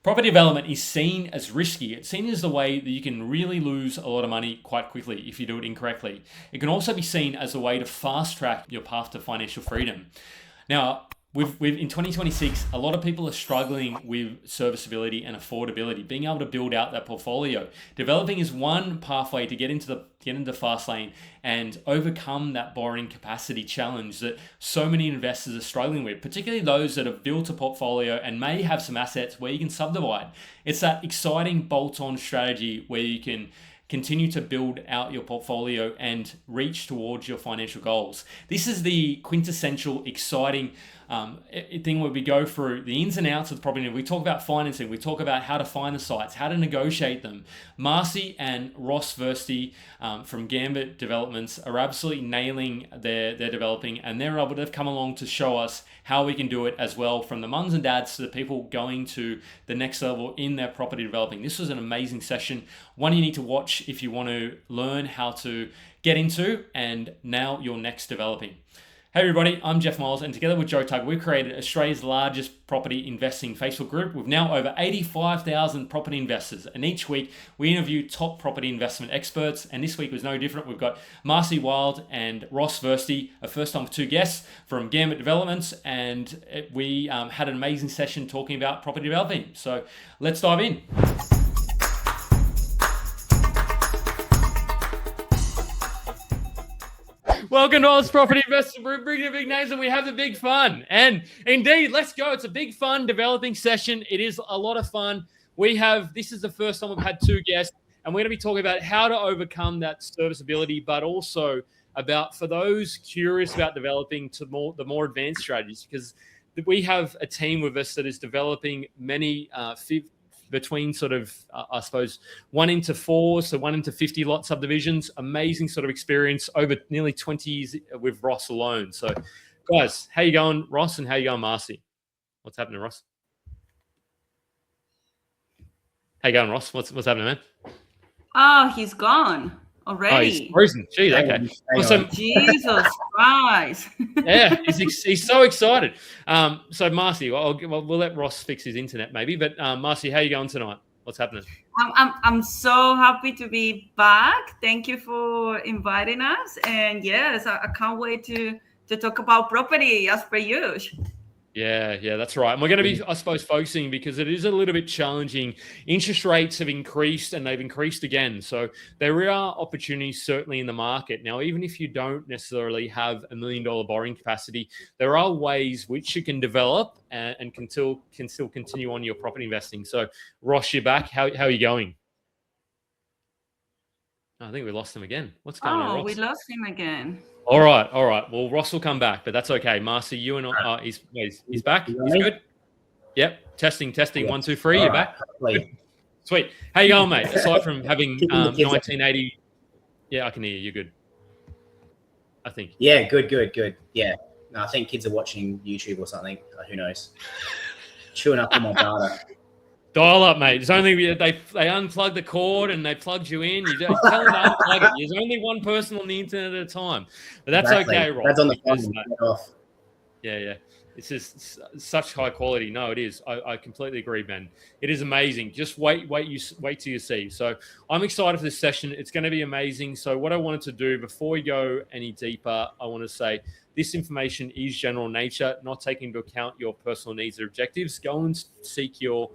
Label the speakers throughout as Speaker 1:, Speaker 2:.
Speaker 1: Property development is seen as risky. It's seen as the way that you can really lose a lot of money quite quickly if you do it incorrectly. It can also be seen as a way to fast track your path to financial freedom. Now, we've in 2026, a lot of people are struggling with serviceability and affordability, being able to build out that portfolio. Developing is one pathway to get into the fast lane and overcome that borrowing capacity challenge that so many investors are struggling with, particularly those that have built a portfolio and may have some assets where you can subdivide. It's that exciting bolt-on strategy where you can continue to build out your portfolio and reach towards your financial goals. This is the quintessential exciting thing where we go through the ins and outs of the property. We talk about financing. We talk about how to find the sites, how to negotiate them. Marci and Ross Versteegh from Gambit Developments are absolutely nailing their developing, and they've come along to show us how we can do it as well, from the mums and dads to the people going to the next level in their property developing. This was an amazing session, one you need to watch if you want to learn how to get into and nail your next developing. Hey everybody, I'm Jeff Miles, and together with Joe Tugg, we've created Australia's largest property investing Facebook group with now over 85,000 property investors. And each week we interview top property investment experts. And this week was no different. We've got Marci Wild and Ross Versteegh, a first time for two guests from Gambit Developments. And we had an amazing session talking about property developing. So let's dive in. Welcome to Oz Property Investors. We're bringing the big names and we have the big fun. And indeed, let's go. It's a big fun developing session. It is a lot of fun. This is the first time we've had two guests, and we're going to be talking about how to overcome that serviceability, but also about, for those curious about developing to the more advanced strategies, because we have a team with us that is developing many between sort of, I suppose, 1 into 4, so 1 into 50 lot subdivisions. Amazing sort of experience over nearly 20 years with Ross alone. So, guys, how you going, Ross, and how you going, Marci? What's happening, Ross? How you going, Ross? What's happening, man?
Speaker 2: Oh, he's gone already.
Speaker 1: Oh, he's frozen. Jeez, okay.
Speaker 2: Awesome. Jesus Christ.
Speaker 1: Yeah, he's so excited. So Marci, we'll let Ross fix his internet maybe, but Marci, how you going tonight? What's happening?
Speaker 2: I'm so happy to be back. Thank you for inviting us. And yes, I can't wait to talk about property as per usual.
Speaker 1: Yeah, that's right. And we're going to be, I suppose, focusing, because it is a little bit challenging. Interest rates have increased and they've increased again. So there are opportunities certainly in the market. Now, even if you don't necessarily have $1 million borrowing capacity, there are ways which you can develop and can still continue on your property investing. So Ross, you're back. How are you going? I think we lost him again. What's going on, Ross?
Speaker 2: We lost him again.
Speaker 1: All right. Well, Ross will come back, but that's okay. Marci, you and he's back. He's good. Yep. Testing. 1, 2, 3. You're back. Sweet. How you going, mate? Aside from having 1980, yeah, I can hear you. You're good. I think.
Speaker 3: Yeah, good. Yeah, no, I think kids are watching YouTube or something. Who knows? Chewing up on my data.
Speaker 1: Dial up, mate. It's only they unplugged the cord and they plugged you in. You don't tell them to unplug it. There's only one person on the internet at a time, but that's exactly. Okay, Rob.
Speaker 3: That's on the phone. Off.
Speaker 1: Yeah. It's just such high quality. No, it is. I completely agree, Ben. It is amazing. Just wait till you see. So I'm excited for this session. It's going to be amazing. So what I wanted to do before we go any deeper, I want to say this information is general nature, not taking into account your personal needs or objectives. Go and seek your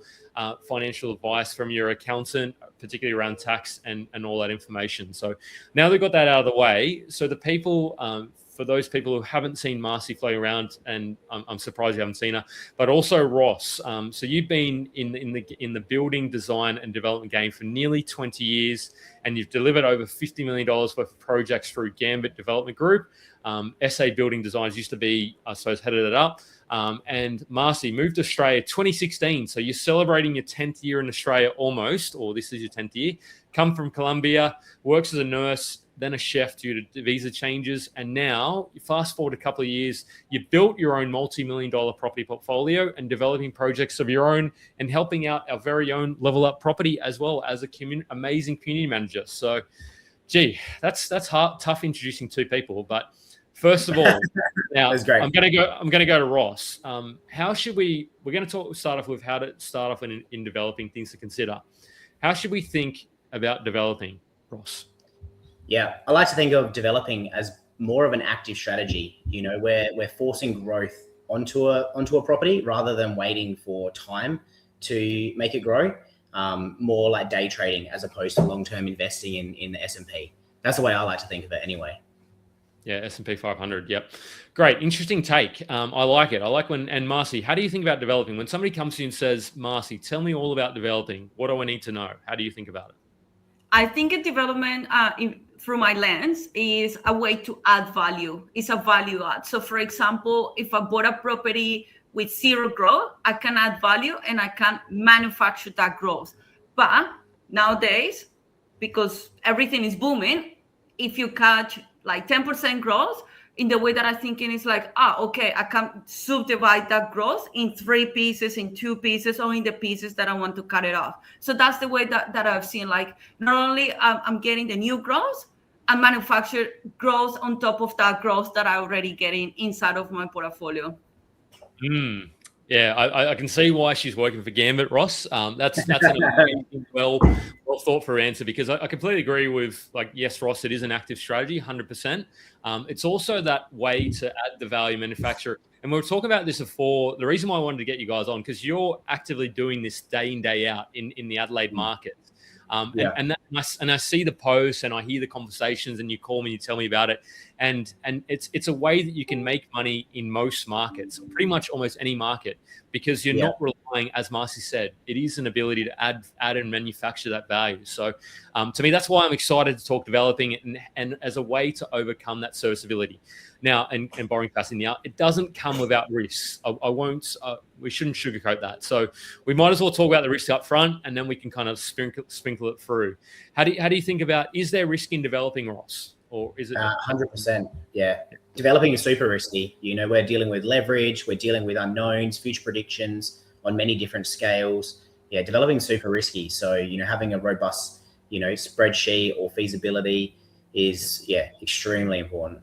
Speaker 1: financial advice from your accountant, particularly around tax and all that information. So now they've got that out of the way. So the people, for those people who haven't seen Marci floating around, and I'm surprised you haven't seen her, but also Ross. So you've been in the building, design, and development game for nearly 20 years, and you've delivered over $50 million worth of projects through Gambit Development Group. SA Building Designs used to be, I suppose, headed it up. And Marci moved to Australia 2016. So you're celebrating your 10th year in Australia almost, or this is your 10th year. Come from Colombia, works as a nurse, then a chef due to visa changes. And now, you fast forward a couple of years, you built your own multi-million-dollar property portfolio and developing projects of your own and helping out our very own Level Up Property as well as amazing community manager. So, gee, that's hard, tough introducing two people. But First of all, now
Speaker 3: That's great.
Speaker 1: I'm going to go to Ross. How should we're going to start off with how to start off in developing, things to consider. How should we think about developing, Ross?
Speaker 3: Yeah, I like to think of developing as more of an active strategy. You know, where we're forcing growth onto a property rather than waiting for time to make it grow. More like day trading as opposed to long-term investing in the S&P. That's the way I like to think of it anyway.
Speaker 1: Yeah, S&P 500. Yep. Great. Interesting take. I like it. I like and Marci, how do you think about developing? When somebody comes to you and says, Marci, tell me all about developing. What do I need to know? How do you think about it?
Speaker 2: I think a development through my lens is a way to add value. It's a value add. So for example, if I bought a property with zero growth, I can add value and I can manufacture that growth. But nowadays, because everything is booming, if you catch like 10% growth, in the way that I'm thinking is like, okay, I can subdivide that growth in 3 pieces, in 2 pieces, or in the pieces that I want to cut it off. So that's the way that I've seen, like, not only I'm getting the new growth, I manufacture growth on top of that growth that I already getting inside of my portfolio.
Speaker 1: Yeah, I can see why she's working for Gambit, Ross. That's an amazing, well thought through answer, because I completely agree with, like, yes, Ross, it is an active strategy, 100%. It's also that way to add the value manufacturer. And we were talking about this before. The reason why I wanted to get you guys on, because you're actively doing this day in, day out in the Adelaide market. And I see the posts and I hear the conversations, and you call me, you tell me about it, and it's a way that you can make money in most markets, pretty much almost any market, because you're not relying, as Marci said, it is an ability to add and manufacture that value. So to me, that's why I'm excited to talk developing and as a way to overcome that serviceability. Now, and borrowing capacity. Now, it doesn't come without risks. I won't. We shouldn't sugarcoat that. So we might as well talk about the risks up front, and then we can kind of sprinkle it through. How do you think about, is there risk in developing, Ross, or is it?
Speaker 3: 100%. Yeah, developing is super risky. You know, we're dealing with leverage, we're dealing with unknowns, future predictions on many different scales. Yeah, developing is super risky. So, you know, having a robust, you know, spreadsheet or feasibility is extremely important.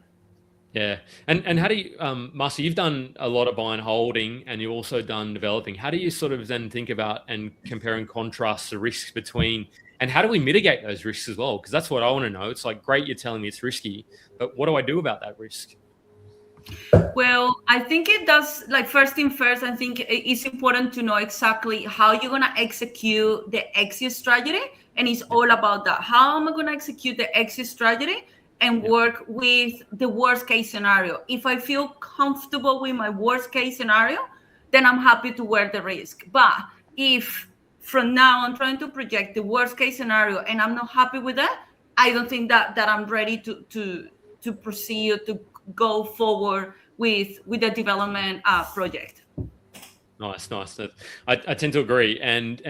Speaker 1: Yeah. And how do you, Marci, you've done a lot of buy and holding, and you've also done developing. How do you sort of then think about and compare and contrast the risks between, and how do we mitigate those risks as well? Because that's what I want to know. It's like, great, you're telling me it's risky, but what do I do about that risk?
Speaker 2: Well, I think it does, like, first thing first, I think it's important to know exactly how you're going to execute the exit strategy. And it's all about that. How am I going to execute the exit strategy and work with the worst case scenario? If I feel comfortable with my worst case scenario, then I'm happy to wear the risk. But if from now I'm trying to project the worst case scenario and I'm not happy with that, I don't think that I'm ready to proceed or to go forward with the development project.
Speaker 1: Nice. I tend to agree, and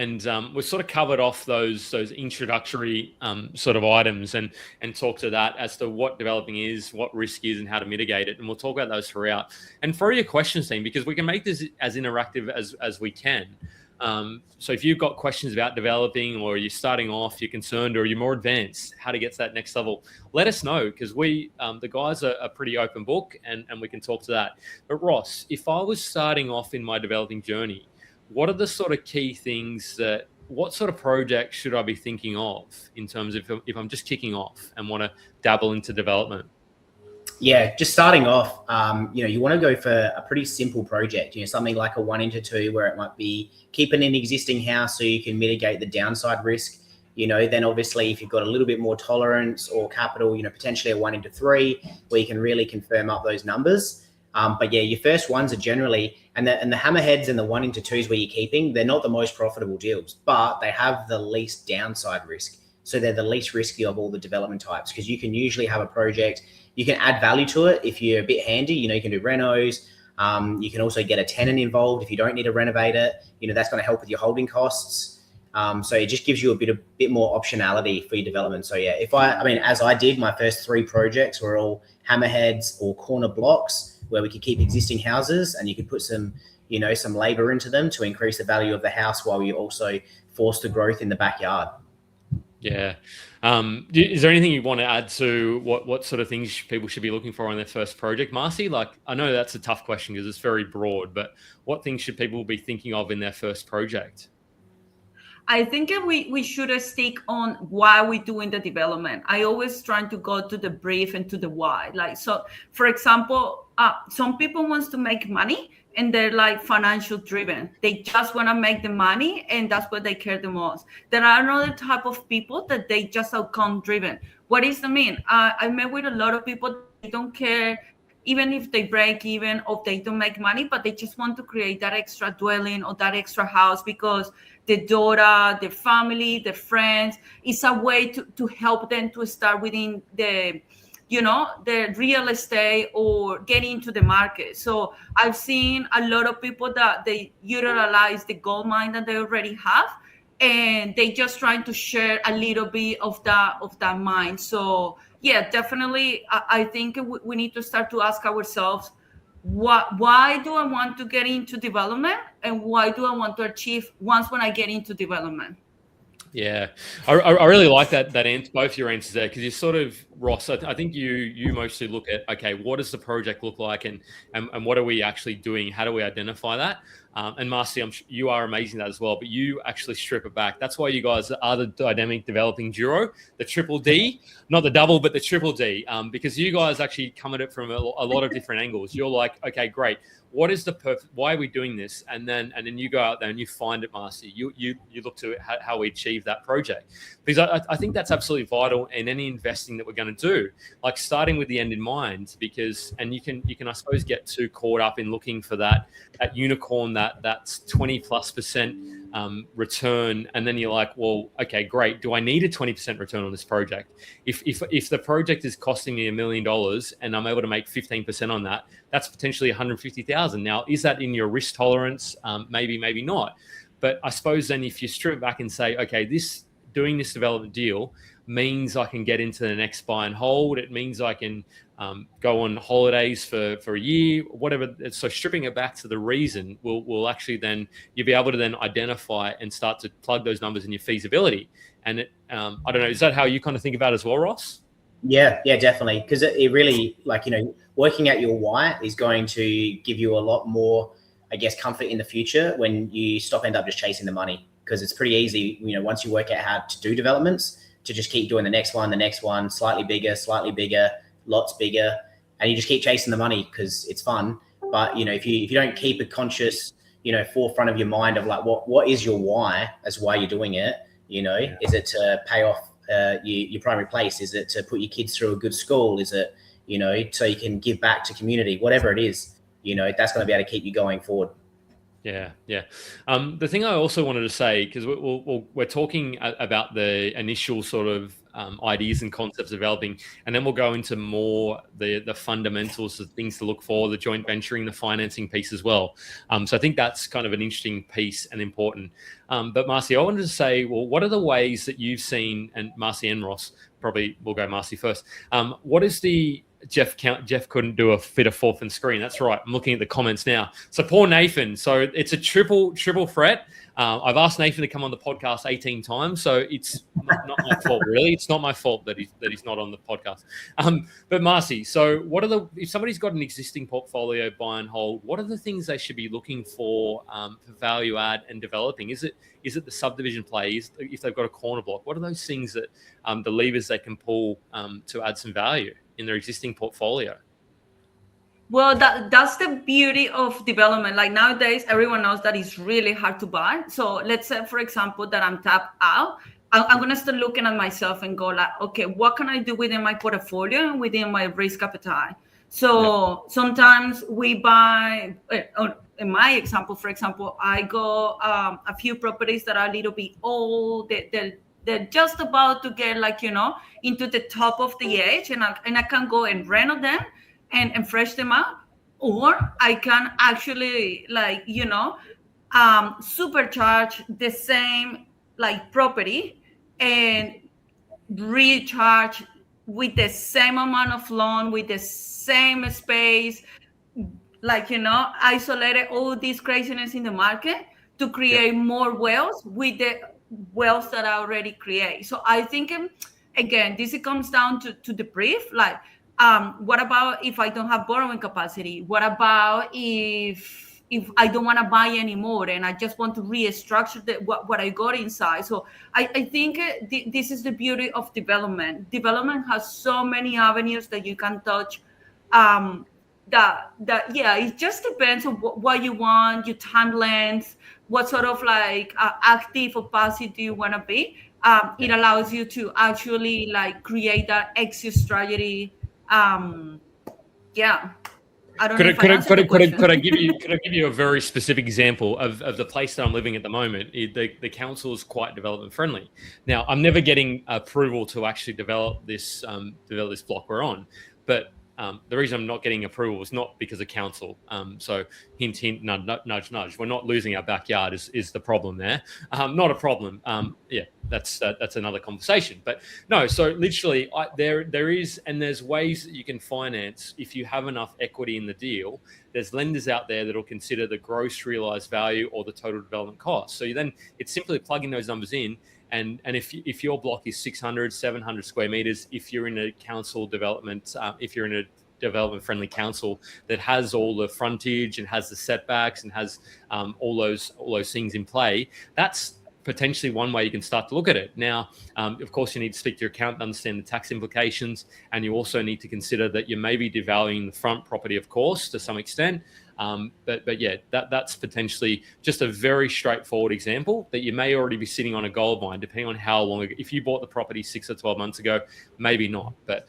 Speaker 1: we've sort of covered off those introductory sort of items and talk to that as to what developing is, what risk is, and how to mitigate it. And we'll talk about those throughout. And throw your questions, team, because we can make this as interactive as we can. So if you've got questions about developing, or you're starting off, you're concerned, or you're more advanced, how to get to that next level, let us know, because we, the guys are a pretty open book, and we can talk to that. But Ross, if I was starting off in my developing journey, what are the sort of key things what sort of projects should I be thinking of in terms of if I'm just kicking off and want to dabble into development?
Speaker 3: Yeah, just starting off, you know, you want to go for a pretty simple project, you know, something like a 1:2, where it might be keeping an existing house so you can mitigate the downside risk. You know, then obviously if you've got a little bit more tolerance or capital, you know, potentially a 1:3, where you can really confirm up those numbers. But yeah, your first ones are generally, and the hammerheads and the 1:2s where you're keeping, they're not the most profitable deals, but they have the least downside risk. So they're the least risky of all the development types, because you can usually have a project, you can add value to it if you're a bit handy. You know, you can do renos. You can also get a tenant involved if you don't need to renovate it. You know, that's going to help with your holding costs. So it just gives you a bit more optionality for your development. So yeah, as I did, my first 3 projects were all hammerheads or corner blocks, where we could keep existing houses, and you could put some labor into them to increase the value of the house while you also force the growth in the backyard.
Speaker 1: Yeah. Is there anything you want to add to what sort of things people should be looking for on their first project, Marci? Like, I know that's a tough question because it's very broad, but what things should people be thinking of in their first project?
Speaker 2: I think that we should stick on why we're doing the development. I always trying to go to the brief and to the why. Like, so for example, some people wants to make money and they're like financial driven. They just want to make the money and that's what they care the most. There are another type of people that they just outcome driven. What is the mean? I met with a lot of people, they don't care even if they break even or they don't make money, but they just want to create that extra dwelling or that extra house because the daughter, the family, the friends, is a way to help them to start within the, the real estate or get into the market. So I've seen a lot of people that they utilize the gold mine that they already have, and they just trying to share a little bit of that mine. So yeah, definitely, I think we need to start to ask ourselves, why do I want to get into development, and why do I want to achieve once when I get into development?
Speaker 1: Yeah, I really like that answer, both your answers there, because you sort of, Ross, I think you mostly look at, okay, what does the project look like, and what are we actually doing? How do we identify that? And Marci, you are amazing at that as well, but you actually strip it back. That's why you guys are the dynamic developing duo, the triple D, not the double, but the triple D, because you guys actually come at it from a lot of different angles. You're like, okay, great. What is the perfect? Why are we doing this? And then you go out there and you find it, Marci. You look to how we achieve that project, because I think that's absolutely vital in any investing that we're going to do. Like starting with the end in mind, because you can I suppose get too caught up in looking for that unicorn that's 20+% return, and then you're like, well, okay, great. Do I need a 20% return on this project? If the project is costing me $1 million and I'm able to make 15% on that, that's potentially 150,000. Now, is that in your risk tolerance? Maybe, maybe not. But I suppose then if you strip it back and say, okay, doing this development deal means I can get into the next buy and hold. It means I can go on holidays for a year, whatever. So stripping it back to the reason will actually then you'll be able to then identify and start to plug those numbers in your feasibility. And I don't know, is that how you kind of think about it as well, Ross?
Speaker 3: Yeah, definitely. Because it really, working out your why is going to give you a lot more, I guess, comfort in the future when you end up just chasing the money. Because it's pretty easy, once you work out how to do developments, to just keep doing the next one, slightly bigger, lots bigger, and you just keep chasing the money because it's fun. But if you don't keep a conscious, forefront of your mind of like what is your why as why you're doing it, is it to pay off your primary place? Is it to put your kids through a good school? Is it, so you can give back to community? Whatever it is, that's going to be able to keep you going forward.
Speaker 1: Yeah. The thing I also wanted to say, because we're talking about the initial sort of ideas and concepts developing, and then we'll go into more the fundamentals of things to look for, the joint venturing, the financing piece as well. So I think that's kind of an interesting piece and important. But Marci, I wanted to say, well, what are the ways that you've seen, and Marci and Ross, probably we'll go Marci first. What is the Jeff couldn't do a fit of fourth and screen. That's right. I'm looking at the comments now. So poor Nathan. So it's a triple threat. I've asked Nathan to come on the podcast 18 times, so it's not my fault really. It's not my fault that he's not on the podcast. But Marci, so if somebody's got an existing portfolio buy and hold, what are the things they should be looking for value add and developing? Is it the subdivision plays? If they've got a corner block, what are those things that the levers they can pull to add some value in their existing portfolio?
Speaker 2: Well, that's the beauty of development. Like nowadays, everyone knows that it's really hard to buy. So let's say, for example, that I'm tapped out. I'm going to start looking at myself and go like, okay, what can I do within my portfolio and within my risk appetite? So Sometimes we buy, in my example, for example, I go a few properties that are a little bit old. They're just about to get into the top of the age, and I can go and rent them and fresh them out, or I can actually supercharge the same property and recharge with the same amount of loan, with the same space, isolated all this craziness in the market to create more wealth with the wealth that I already create. So I think, again, this comes down to the brief. Like, what about if I don't have borrowing capacity? What about if I don't want to buy anymore and I just want to restructure what I got inside? So I think this is the beauty of development. Development has so many avenues that you can touch. It just depends on what you want, your time length, what sort of like active or passive do you want to be. It allows you to actually like create that exit strategy. I don't know if I answered the question.
Speaker 1: Could I give you a very specific example of the place that I'm living at the moment? The council is quite development friendly. Now, I'm never getting approval to actually develop this block we're on, but the reason I'm not getting approval is not because of council. So hint, hint, nudge, nudge. We're not losing our backyard is the problem there. Not a problem. That's another conversation. But no, so literally there's ways that you can finance if you have enough equity in the deal. There's lenders out there that'll consider the gross realized value or the total development cost. So it's simply plugging those numbers in. And if your block is 600, 700 square meters, if you're in a council development, if you're in a development friendly council that has all the frontage and has the setbacks and has all those things in play, that's potentially one way you can start to look at it. Now, of course, you need to speak to your accountant, understand the tax implications, and you also need to consider that you may be devaluing the front property, of course, to some extent. But yeah, that's potentially just a very straightforward example that you may already be sitting on a gold mine, depending on how long ago. If you bought the property 6 or 12 months ago, maybe not. But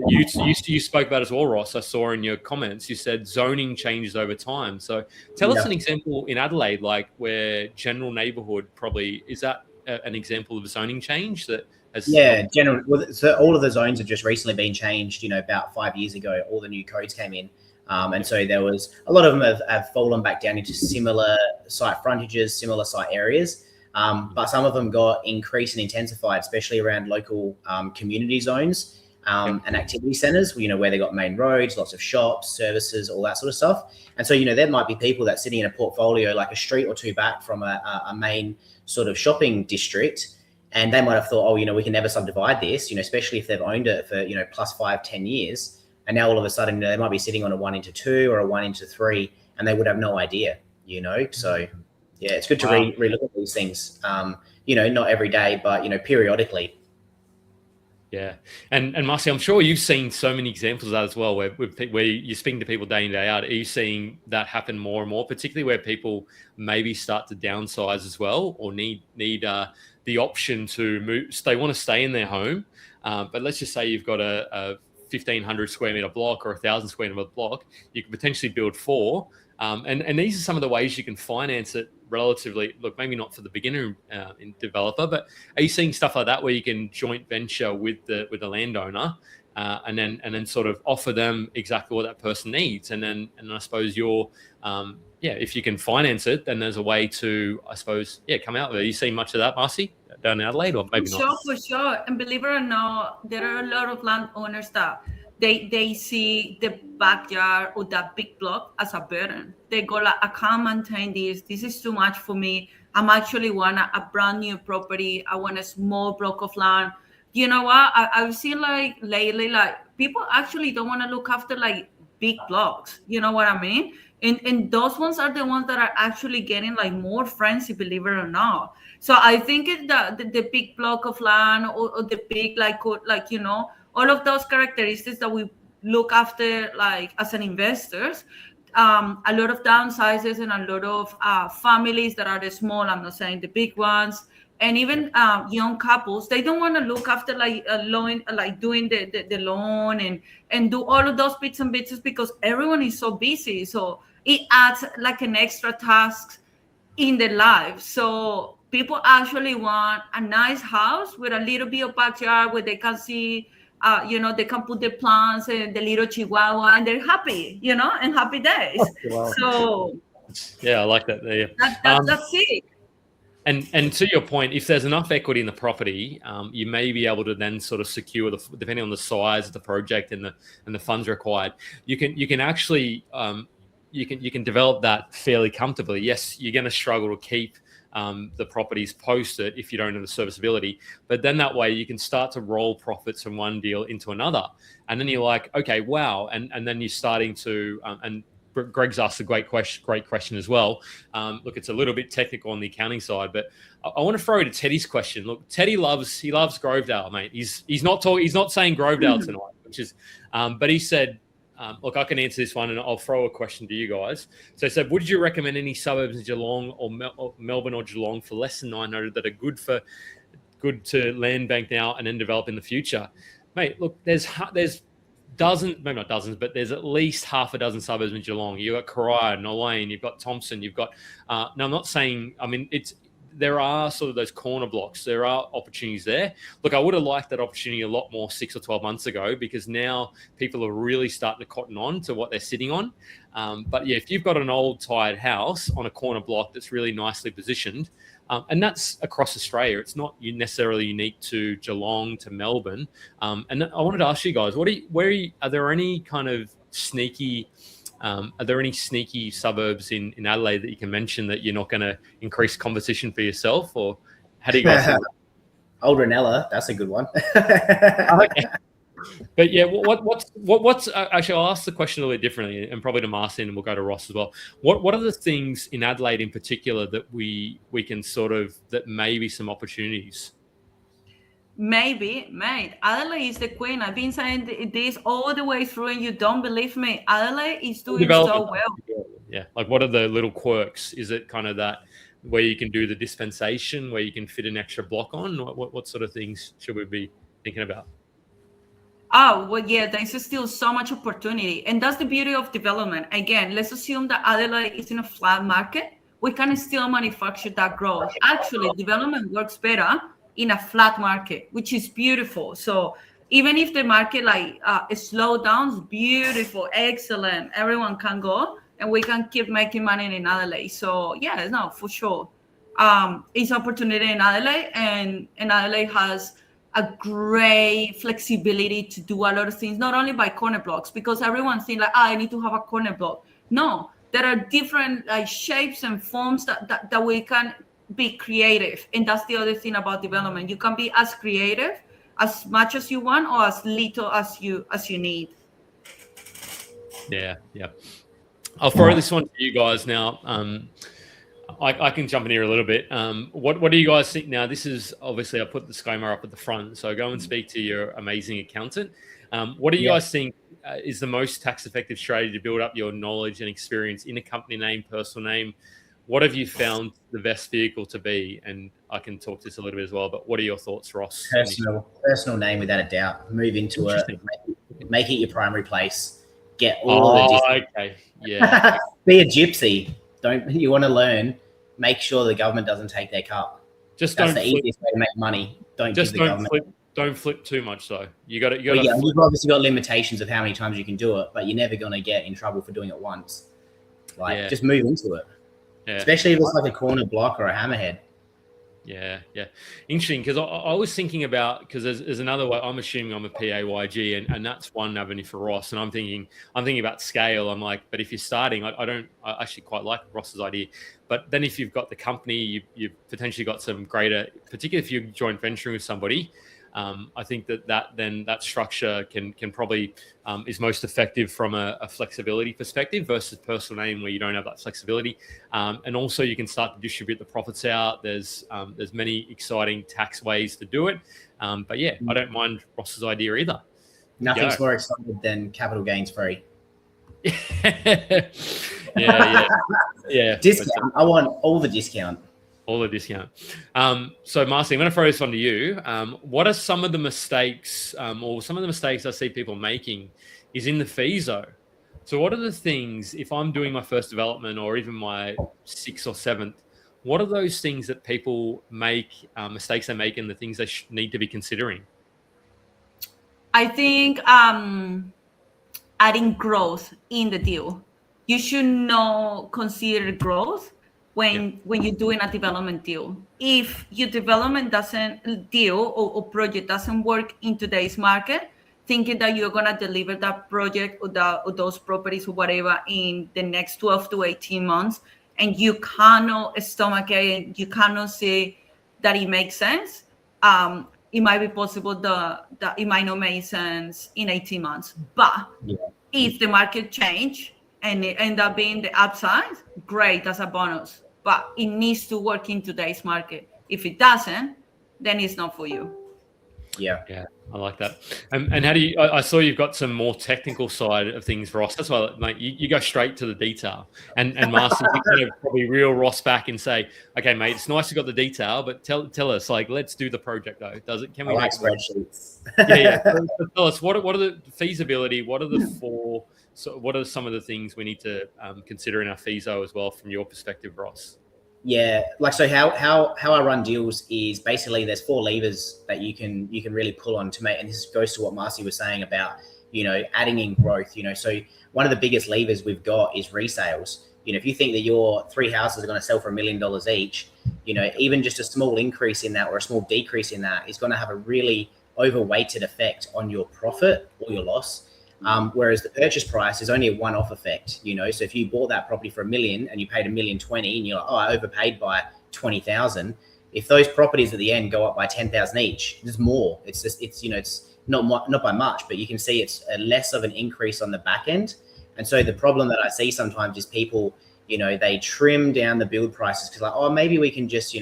Speaker 1: you spoke about as well, Ross. I saw in your comments you said zoning changes over time. So tell us an example in Adelaide, like where general neighbourhood probably is that an example of a zoning change that.
Speaker 3: General. Well, so all of the zones have just recently been changed. About 5 years ago, all the new codes came in. And so there was a lot of them have fallen back down into similar site frontages, similar site areas. But some of them got increased and intensified, especially around local community zones and activity centres, where they got main roads, lots of shops, services, all that sort of stuff. And so, there might be people that sitting in a portfolio like a street or two back from a main sort of shopping district. And they might have thought, we can never subdivide this, especially if they've owned it for, plus 5, 10 years. And now all of a sudden they might be sitting on a 1:2 or a 1:3, and they would have no idea, So, yeah, it's good to relook at these things, not every day, but, periodically.
Speaker 1: Yeah. And Marci, I'm sure you've seen so many examples of that as well, where you're speaking to people day in, day out. Are you seeing that happen more and more, particularly where people maybe start to downsize as well, or need the option to move? They want to stay in their home, but let's just say you've got a 1,500 square meter block or 1,000 square meter block, you could potentially build 4. And these are some of the ways you can finance it relatively. Look, maybe not for the beginner in developer, but are you seeing stuff like that where you can joint venture with the landowner and then sort of offer them exactly what that person needs? And I suppose you're, if you can finance it, then there's a way to, I suppose, come out there. You see much of that, Marci, down in Adelaide, or maybe not?
Speaker 2: For sure. And believe it or not, there are a lot of landowners that they see the backyard or that big block as a burden. They go like, I can't maintain this. This is too much for me. I'm actually want a brand new property. I want a small block of land. You know what? I've seen like lately, like people actually don't want to look after like big blocks. You know what I mean? And those ones are the ones that are actually getting like more frenzy, believe it or not. So I think it's the big block of land or the big all of those characteristics that we look after like as an investors. A lot of downsizes and a lot of families that are the small. I'm not saying the big ones. And even young couples, they don't want to look after like a loan, like doing the loan and do all of those bits and pieces because everyone is so busy. So it adds like an extra task in their life. So people actually want a nice house with a little bit of backyard where they can see, they can put the plants and the little chihuahua and they're happy, and happy days. Oh, wow. So
Speaker 1: yeah, I like that. There.
Speaker 2: That's it.
Speaker 1: And to your point, if there's enough equity in the property, you may be able to then sort of secure depending on the size of the project and the funds required. You can actually you can develop that fairly comfortably. Yes, you're going to struggle to keep the properties posted if you don't have the serviceability, but then that way you can start to roll profits from one deal into another, and then you're like, okay, wow, and then you're starting to and Greg's asked a great question as well. Look, it's a little bit technical on the accounting side, but I want to throw to Teddy's question. Look, Teddy loves Grovedale, mate. He's not saying Grovedale tonight, which is, but he said, look, I can answer this one, and I'll throw a question to you guys. So he said, would you recommend any suburbs in Geelong or Melbourne or Geelong for less than 900 that are good to land bank now and then develop in the future? Mate, look, there's dozens, maybe not dozens, but there's at least half a dozen suburbs in Geelong. You've got Carrara, Nolane, you've got Thompson, you've got, now I'm not saying, I mean, there are sort of those corner blocks. There are opportunities there. Look, I would have liked that opportunity a lot more 6 or 12 months ago, because now people are really starting to cotton on to what they're sitting on. But yeah, if you've got an old tired house on a corner block that's really nicely positioned, and that's across Australia, it's not necessarily unique to Geelong, to Melbourne. And I wanted to ask you guys, are there any kind of sneaky suburbs in Adelaide that you can mention that you're not going to increase competition for yourself, or how do you guys think?
Speaker 3: Old Ranella, that's a good one.
Speaker 1: Okay. But yeah, what's actually, I'll ask the question a little bit differently, and probably to Marci, and we'll go to Ross as well. What are the things in Adelaide in particular that we can sort of, that may be some opportunities?
Speaker 2: Maybe, mate. Adelaide is the queen. I've been saying this all the way through, and you don't believe me. Adelaide is doing so well.
Speaker 1: Yeah, like what are the little quirks? Is it kind of that where you can do the dispensation, where you can fit an extra block on? What sort of things should we be thinking about?
Speaker 2: Oh, well, yeah, there's still so much opportunity. And that's the beauty of development. Again, let's assume that Adelaide is in a flat market. We can still manufacture that growth. Actually, development works better in a flat market, which is beautiful. So even if the market slow down, beautiful, excellent, everyone can go and we can keep making money in Adelaide. So yeah, no, for sure. It's opportunity in Adelaide, and Adelaide has a great flexibility to do a lot of things, not only by corner blocks, because everyone thinks like, I need to have a corner block. No, there are different shapes and forms that we can be creative. And that's the other thing about development. You can be as creative as much as you want, or as little as you need.
Speaker 1: Yeah. I'll throw this one to you guys now. I can jump in here a little bit. What do you guys think? Now, this is obviously, I put the disclaimer up at the front, so go and speak to your amazing accountant. What do you guys think is the most tax-effective strategy to build up your knowledge and experience in a company name, personal name? What have you found the best vehicle to be? And I can talk to this a little bit as well, but what are your thoughts, Ross?
Speaker 3: Personal name, without a doubt. Move into it, make it your primary place. Get all of the
Speaker 1: okay. Yeah.
Speaker 3: Be a gypsy. You want to learn, make sure the government doesn't take their cut. That's the easiest way to make money.
Speaker 1: Don't flip too much though. You've
Speaker 3: obviously got limitations of how many times you can do it, but you're never going to get in trouble for doing it once. Just move into it. Yeah. Especially if it's like a corner block or a hammerhead.
Speaker 1: Yeah. Interesting, because I was thinking about, because there's another way. I'm assuming I'm a PAYG, and that's one avenue for Ross. And I'm thinking about scale. I'm like, but if you're starting, I actually quite like Ross's idea. But then if you've got the company, you've potentially got some greater, particularly if you're joint venturing with somebody. I think that structure can probably is most effective from a flexibility perspective versus personal name, where you don't have that flexibility. And also you can start to distribute the profits out. There's many exciting tax ways to do it. But yeah, I don't mind Ross's idea either.
Speaker 3: Nothing's more exciting than capital gains free.
Speaker 1: Yeah.
Speaker 3: Discount. I want all the discount.
Speaker 1: All the discount. So, Marci, I'm going to throw this one to you. What are some of the mistakes, or some of the mistakes I see people making is in the FISO? So what are the things, if I'm doing my first development or even my 6th or 7th, what are those things that people make, mistakes they make, and the things they need to be considering?
Speaker 2: I think adding growth in the deal. You should not consider growth when you're doing a development deal. If your development deal or project doesn't work in today's market, thinking that you're gonna deliver that project or those properties or whatever in the next 12 to 18 months, and you cannot stomach it, and you cannot see that it makes sense, it might be possible that it might not make sense in 18 months. But if the market change and it end up being the upside, great, that's a bonus. But it needs to work in today's market. If it doesn't, then it's not for you.
Speaker 1: Yeah, I like that. And how do you? I saw you've got some more technical side of things, Ross. That's why, mate, you go straight to the detail. And Marci, you kind of probably reel Ross back and say, "Okay, mate, it's nice you got the detail, but tell us, like, let's do the project though. Does it? Can we make
Speaker 3: spreadsheets?
Speaker 1: Yeah. So tell us what are the feasibility? What are the four? So what are some of the things we need to consider in our FISO as well, from your perspective, Ross?
Speaker 3: Yeah, like, so how I run deals is basically there's 4 levers that you can really pull on to make, and this goes to what Marci was saying about, adding in growth. So one of the biggest levers we've got is resales. If you think that your 3 houses are going to sell for $1 million each, even just a small increase in that or a small decrease in that is going to have a really overweighted effect on your profit or your loss. Whereas the purchase price is only a one-off effect, so if you bought that property for $1 million and you paid $1.20 million and you're like, oh, I overpaid by 20,000. If those properties at the end go up by 10,000 each, there's more. It's just, it's not by much, but you can see it's a less of an increase on the back end. And so the problem that I see sometimes is people, they trim down the build prices because, like, oh, maybe we can just,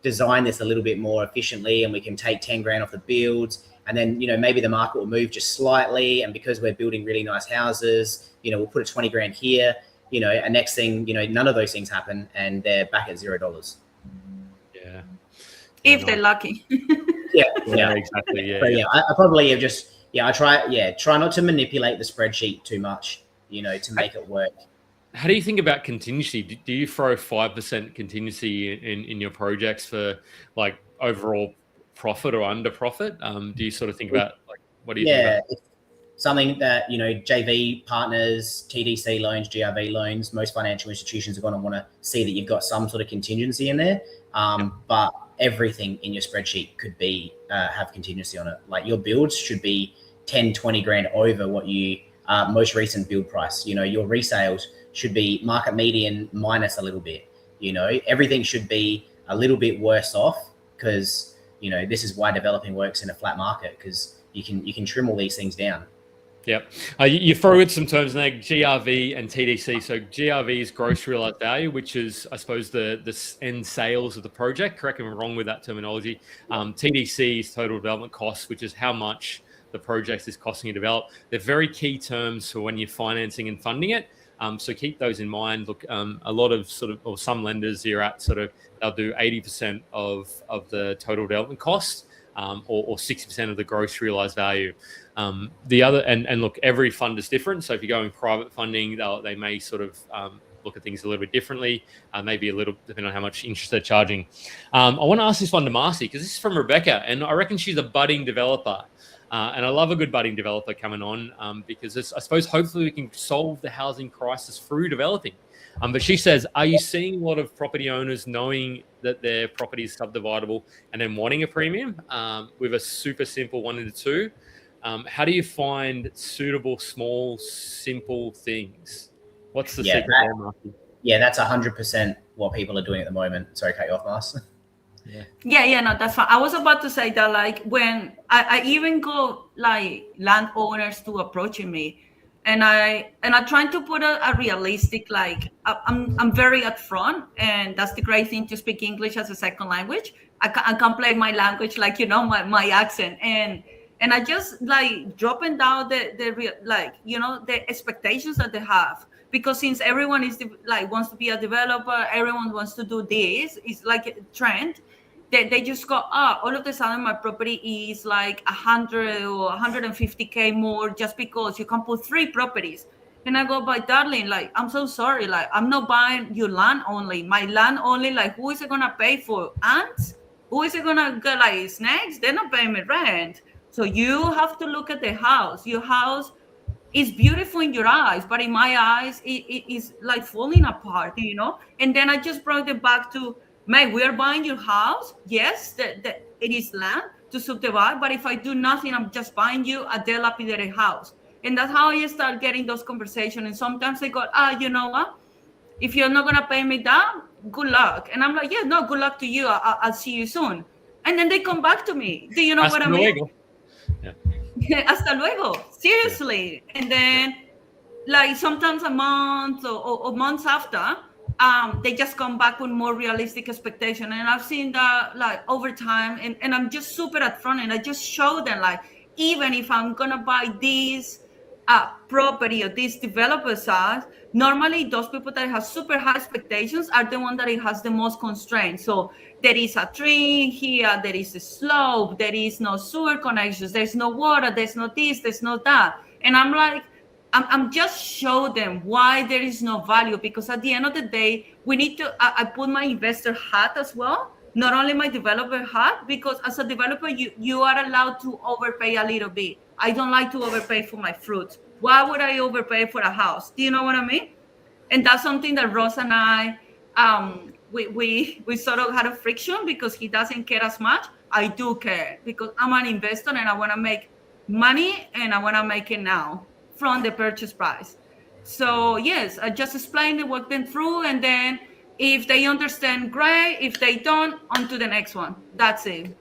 Speaker 3: design this a little bit more efficiently and we can take 10 grand off the builds. And then, maybe the market will move just slightly. And because we're building really nice houses, we'll put a 20 grand here, and next thing, none of those things happen and they're back at $0.
Speaker 1: Yeah.
Speaker 2: If they're lucky.
Speaker 3: Yeah,
Speaker 1: exactly. Yeah.
Speaker 3: So, I probably have just, I try not to manipulate the spreadsheet too much, to make it work.
Speaker 1: How do you think about contingency? Do you throw 5% contingency in your projects for, like, overall profit or under profit? Do you sort of think about, like, what do you think about?
Speaker 3: It's something that, JV partners, TDC loans, GRV loans, most financial institutions are going to want to see that you've got some sort of contingency in there. But everything in your spreadsheet could be have contingency on it. Like, your builds should be 10, 20 grand over what you most recent build price. Your resales should be market median minus a little bit. Everything should be a little bit worse off, because this is why developing works in a flat market, because you can trim all these things down.
Speaker 1: Yep. You throw in some terms there, GRV and TDC. So GRV is gross realized value, which is, I suppose, the end sales of the project. Correct me if I'm wrong with that terminology. TDC is total development costs, which is how much the project is costing you to develop. They're very key terms for when you're financing and funding it. So keep those in mind. Look, a lot of or some lenders you're at they'll do 80% of the total development cost, or 60% of the gross realized value. The other, and look, every fund is different. So if you're going private funding, they may look at things a little bit differently, maybe a little depending on how much interest they're charging. I want to ask this one to Marci, because this is from Rebecca, and I reckon she's a budding developer. And I love a good budding developer coming on, because I suppose hopefully we can solve the housing crisis through developing. But she says, are you seeing a lot of property owners knowing that their property is subdividable and then wanting a premium with a super simple 1 into 2? How do you find suitable, small, simple things? What's the secret there, Marci?
Speaker 3: Yeah, that's 100% what people are doing at the moment. Sorry, cut you off, Marci.
Speaker 2: Yeah, no, that's fine. I was about to say that, like, when I even go, like, landowners to approaching me, and I trying to put a realistic, like, I'm very upfront, and that's the great thing to speak English as a second language. I can play my language, like, my accent, and I just, like, dropping down the expectations that they have. Because since everyone is wants to be a developer, everyone wants to do this. It's like a trend. They just go, all of a sudden my property is like 100 or 150K more just because you can put 3 properties. And I go, but darling, like, I'm so sorry. Like, I'm not buying your land only. My land only, like, who is it going to pay for? Ants? Who is it going to get, like, snakes? They're not paying me rent. So you have to look at the house. Your house is beautiful in your eyes, but in my eyes, it is like falling apart, And then I just brought it back to, mate, we are buying your house. Yes, that it is land to subdivide. But if I do nothing, I'm just buying you a dilapidated house. And that's how I start getting those conversations. And sometimes they go, you know what? If you're not going to pay me that, good luck. And I'm like, yeah, no, good luck to you. I'll see you soon. And then they come back to me. Do you know what I mean? Yeah. Hasta luego. Seriously. Yeah. And then, like, sometimes a month or months after, they just come back with more realistic expectation. And I've seen that, like, over time. And I'm just super upfront. And I just show them, like, even if I'm going to buy these property or these developers are, normally those people that have super high expectations are the one that it has the most constraints. So there is a tree here, there is a slope, there is no sewer connections, there's no water, there's no this, there's no that. And I'm like, I'm just show them why there is no value, because at the end of the day, we need to, I put my investor hat as well, not only my developer hat, because as a developer, you are allowed to overpay a little bit. I don't like to overpay for my fruits. Why would I overpay for a house? Do you know what I mean? And that's something that Ross and I, we sort of had a friction, because he doesn't care as much. I do care, because I'm an investor and I want to make money, and I want to make it now from the purchase price. So yes, I just explain it, work them through, and then if they understand, great. If they don't, on to the next one. That's it.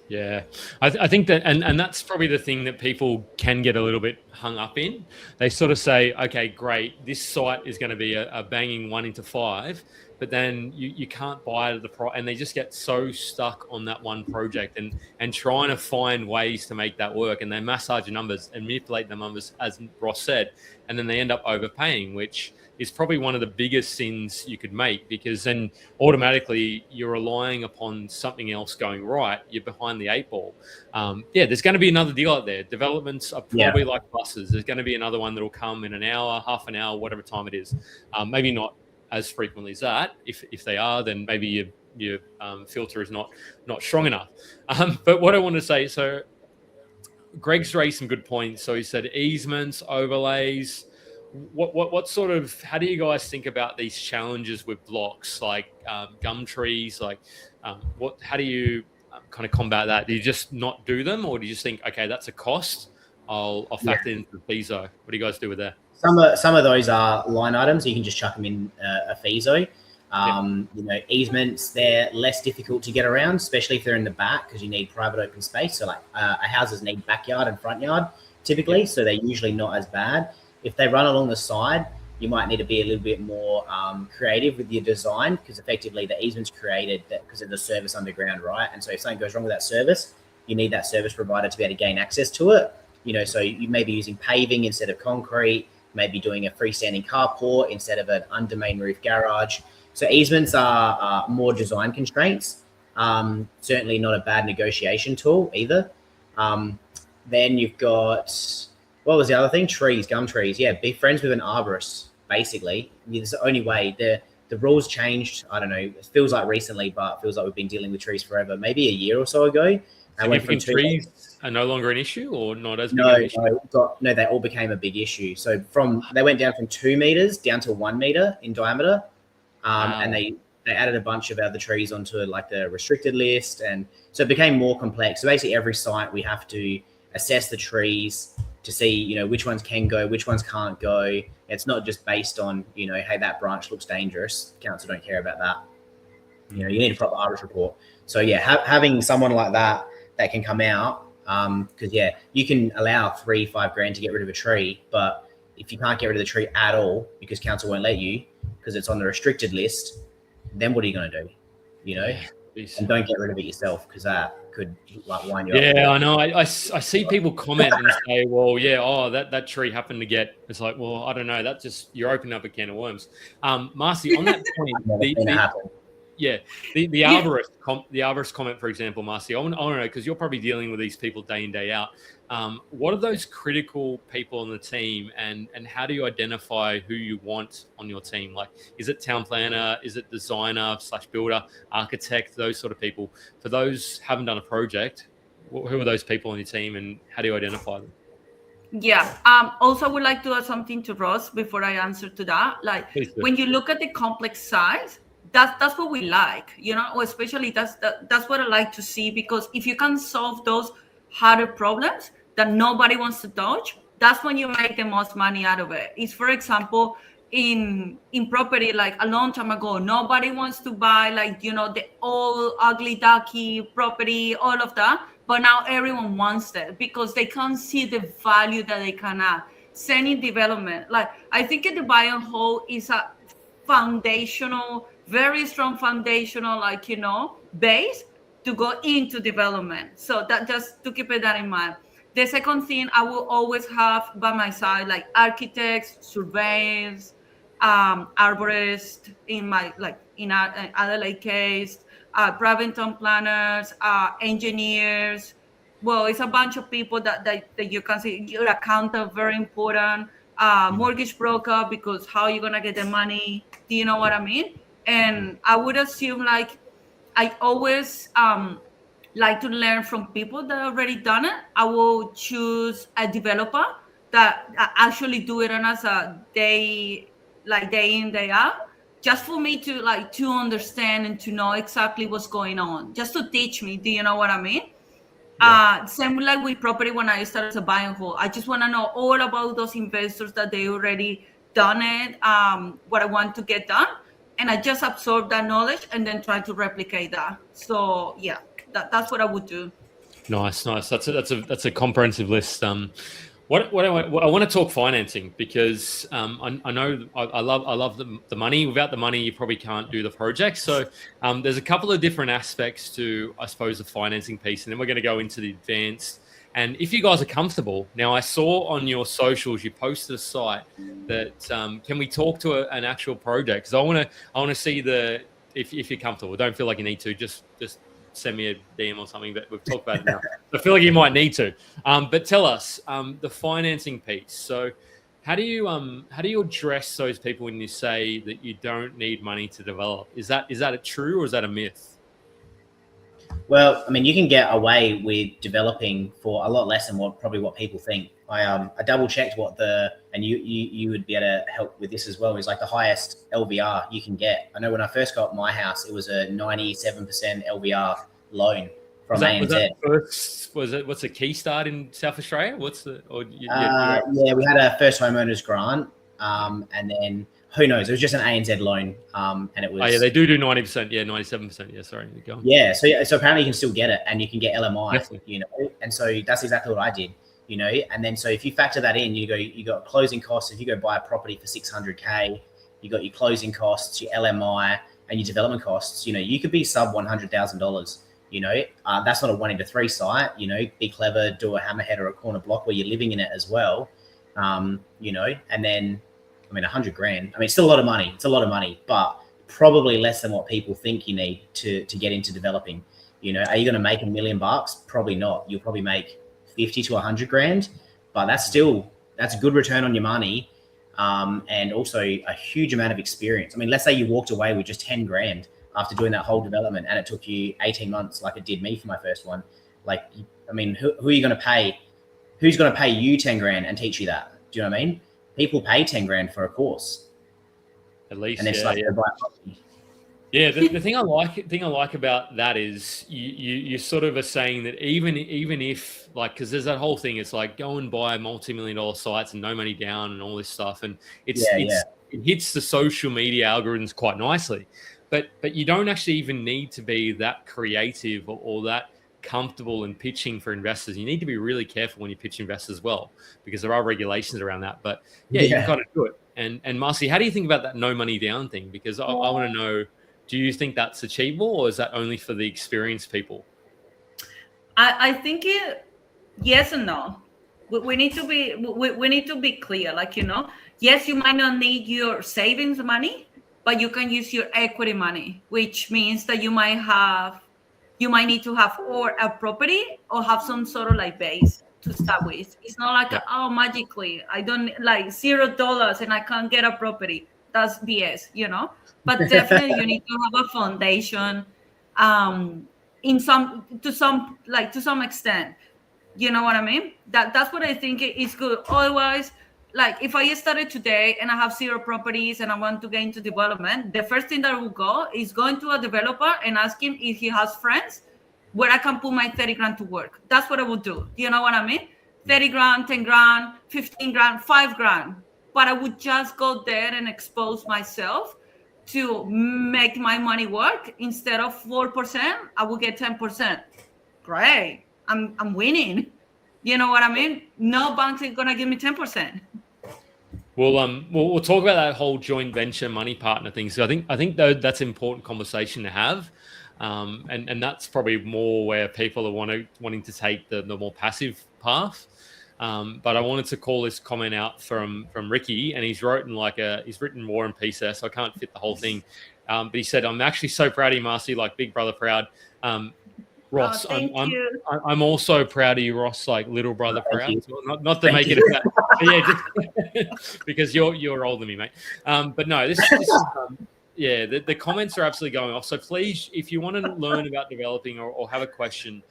Speaker 1: Yeah, I think that, and that's probably the thing that people can get a little bit hung up in. They sort of say, okay, great, this site is going to be a banging 1 into 5, but then you can't buy it at the price, and they just get so stuck on that one project and trying to find ways to make that work, and they massage the numbers and manipulate the numbers, as Ross said, and then they end up overpaying, which is probably one of the biggest sins you could make, because then automatically you're relying upon something else going right. You're behind the 8 ball. There's going to be another deal out there. Developments are probably like buses. There's going to be another one that'll come in an hour, half an hour, whatever time it is. Maybe not as frequently as that. If they are, then maybe your filter is not strong enough. But what I want to say, so Greg's raised some good points. So he said easements, overlays. What sort of, how do you guys think about these challenges with blocks like gum trees? Like, how do you kind of combat that? Do you just not do them, or do you just think, okay, that's a cost, I'll factor into the FISO? What do you guys do with that?
Speaker 3: Some of those are line items. You can just chuck them in a FISO. Easements, they're less difficult to get around, especially if they're in the back, because you need private open space. So like houses need backyard and front yard typically, so they're usually not as bad. If they run along the side, you might need to be a little bit more creative with your design, because effectively the easement's created because of the service underground, right? And so if something goes wrong with that service, you need that service provider to be able to gain access to it. So you may be using paving instead of concrete, maybe doing a freestanding carport instead of an under main roof garage. So easements are more design constraints. Certainly not a bad negotiation tool either. Then you've got, what was the other thing? Trees, gum trees. Yeah, be friends with an arborist, basically. It's the only way. The rules changed, I don't know, it feels like recently, but it feels like we've been dealing with trees forever, maybe a year or so ago.
Speaker 1: Significant trees are no longer an issue, or not as big an issue?
Speaker 3: No, they all became a big issue. So they went down from 2 meters down to 1 meter in diameter. And they added a bunch of other trees onto like the restricted list. And so it became more complex. So basically every site we have to assess the trees to see, which ones can go, which ones can't go. It's not just based on, hey, that branch looks dangerous. Council don't care about that. You need a proper arborist report. So yeah, having someone like that can come out, because you can allow $3-5 to get rid of a tree, but if you can't get rid of the tree at all because council won't let you because it's on the restricted list, then what are you going to do? And don't get rid of it yourself, because that could wind you up.
Speaker 1: Yeah, I know. I see people comment and say, well, that tree happened to get. It's like, well, I don't know. That just, you're opening up a can of worms. Marci, on that point, the arborist comment, for example, Marci, I want to know, because you're probably dealing with these people day in, day out. What are those critical people on the team, and how do you identify who you want on your team? Like, is it town planner? Is it designer / builder, architect, those sort of people? For those who haven't done a project, who are those people on your team, and how do you identify them?
Speaker 2: Yeah. Also, I would like to add something to Ross before I answer to that. Like, when you look at the complex size, that's what we like, or especially that's what I like to see, because if you can solve those harder problems that nobody wants to touch, that's when you make the most money out of it. It's, for example, in property, like a long time ago, nobody wants to buy like the old ugly ducky property, all of that, but now everyone wants that because they can see the value that they can add. Same in development. Like, I think the buy and hold is a foundational, very strong foundational, base to go into development. So that, just to keep that in mind. The second thing, I will always have by my side like architects, surveyors, arborists in my, like in Adelaide case, private town planners, engineers. Well, it's a bunch of people that you can see. Your accountant, very important. Mortgage broker, because how are you gonna get the money? Do you know what I mean? And I would assume, like, I always like to learn from people that already done it. I will choose a developer that actually do it on as a day in, day out, just for me to to understand and to know exactly what's going on, just to teach me. Do you know what I mean? Yeah. Same like with property. When I started as a buy and hold, I just want to know all about those investors that they already done it, what I want to get done, and I just absorb that knowledge and then try to replicate that. So yeah, that's what I would do.
Speaker 1: Nice. That's a comprehensive list. What I want to talk financing, because I know I love the money. Without the money, you probably can't do the project. So there's a couple of different aspects to, I suppose, the financing piece, and then we're going to go into the advanced. And if you guys are comfortable, now I saw on your socials you posted a site that can we talk to an actual project? Because I want to see if you're comfortable. Don't feel like you need to. Just send me a DM or something, but we've talked about it now. I feel like you might need to. But tell us the financing piece. So how do you address those people when you say that you don't need money to develop? Is that a true or is that a myth?
Speaker 3: Well, I mean, you can get away with developing for a lot less than what people think. I double checked and you would be able to help with this as well, is like the highest LVR you can get. I know when I first got my house, it was a 97% LVR loan from ANZ. What's
Speaker 1: a key start in South Australia?
Speaker 3: Yeah, we had a first homeowners grant, and then who knows? It was just an ANZ loan, and it was.
Speaker 1: Oh yeah, they do 90%. Yeah, 97%. Yeah, sorry, you go.
Speaker 3: Yeah, so apparently you can still get it, and you can get LMI.
Speaker 1: Definitely.
Speaker 3: And so that's exactly what I did. And then so if you factor that in, you got closing costs. If you go buy a property for $600K, you got your closing costs, your LMI, and your development costs. You could be sub $100,000. That's not a 1 into 3 site. Be clever, do a hammerhead or a corner block where you're living in it as well. And then, I mean, $100,000. I mean, it's still a lot of money. It's a lot of money, but probably less than what people think you need to get into developing. Are you going to make $1 million? Probably not. You'll probably make 50 to 100 grand, but that's a good return on your money. And also a huge amount of experience. I mean, let's say you walked away with just 10 grand after doing that whole development, and it took you 18 months, like it did me for my first one. Like, I mean, who are you going to pay? Who's going to pay you 10 grand and teach you that? Do you know what I mean? People pay 10 grand for a course.
Speaker 1: At least,
Speaker 3: and
Speaker 1: yeah. The thing I like about that is you sort of are saying that even if, like, because there's that whole thing, it's like go and buy multi-million-dollar sites and no money down and all this stuff, and it hits the social media algorithms quite nicely, but you don't actually even need to be that creative or that comfortable in pitching for investors. You need to be really careful when you pitch investors as well, because there are regulations around that. But you can kind of do it. And Marci, how do you think about that no money down thing? Because I want to know, do you think that's achievable, or is that only for the experienced people?
Speaker 2: I think yes and no. We need to be clear. Like, yes, you might not need your savings money, but you can use your equity money, which means that you might need to have or a property or have some sort of like base to start with. It's not like, magically I don't like $0 and I can't get a property. That's BS, But definitely you need to have a foundation, to some extent. You know what I mean? That's what I think is good. Otherwise, like if I started today and I have 0 properties and I want to get into development, the first thing that I will go is going to a developer and ask him if he has friends where I can put my 30 grand to work. That's what I would do. Do you know what I mean? 30 grand, 10 grand, 15 grand, 5 grand. But I would just go there and expose myself to make my money work. Instead of 4%, I will get 10%. Great. I'm winning. You know what I mean? No banks are gonna give me 10%.
Speaker 1: We'll talk about that whole joint venture money partner thing. So I think though that's an important conversation to have, and that's probably more where people are wanting to take the more passive path. But I wanted to call this comment out from Ricky, and he's written War and Peace there, so I can't fit the whole thing. But he said, "I'm actually so proud of you, Marci, like big brother proud." Ross, I'm also proud of you, Ross, like little brother proud. So not to make it about, yeah, just because you're older than me, mate. But no, this is the comments are absolutely going off. So please, if you want to learn about developing or have a question,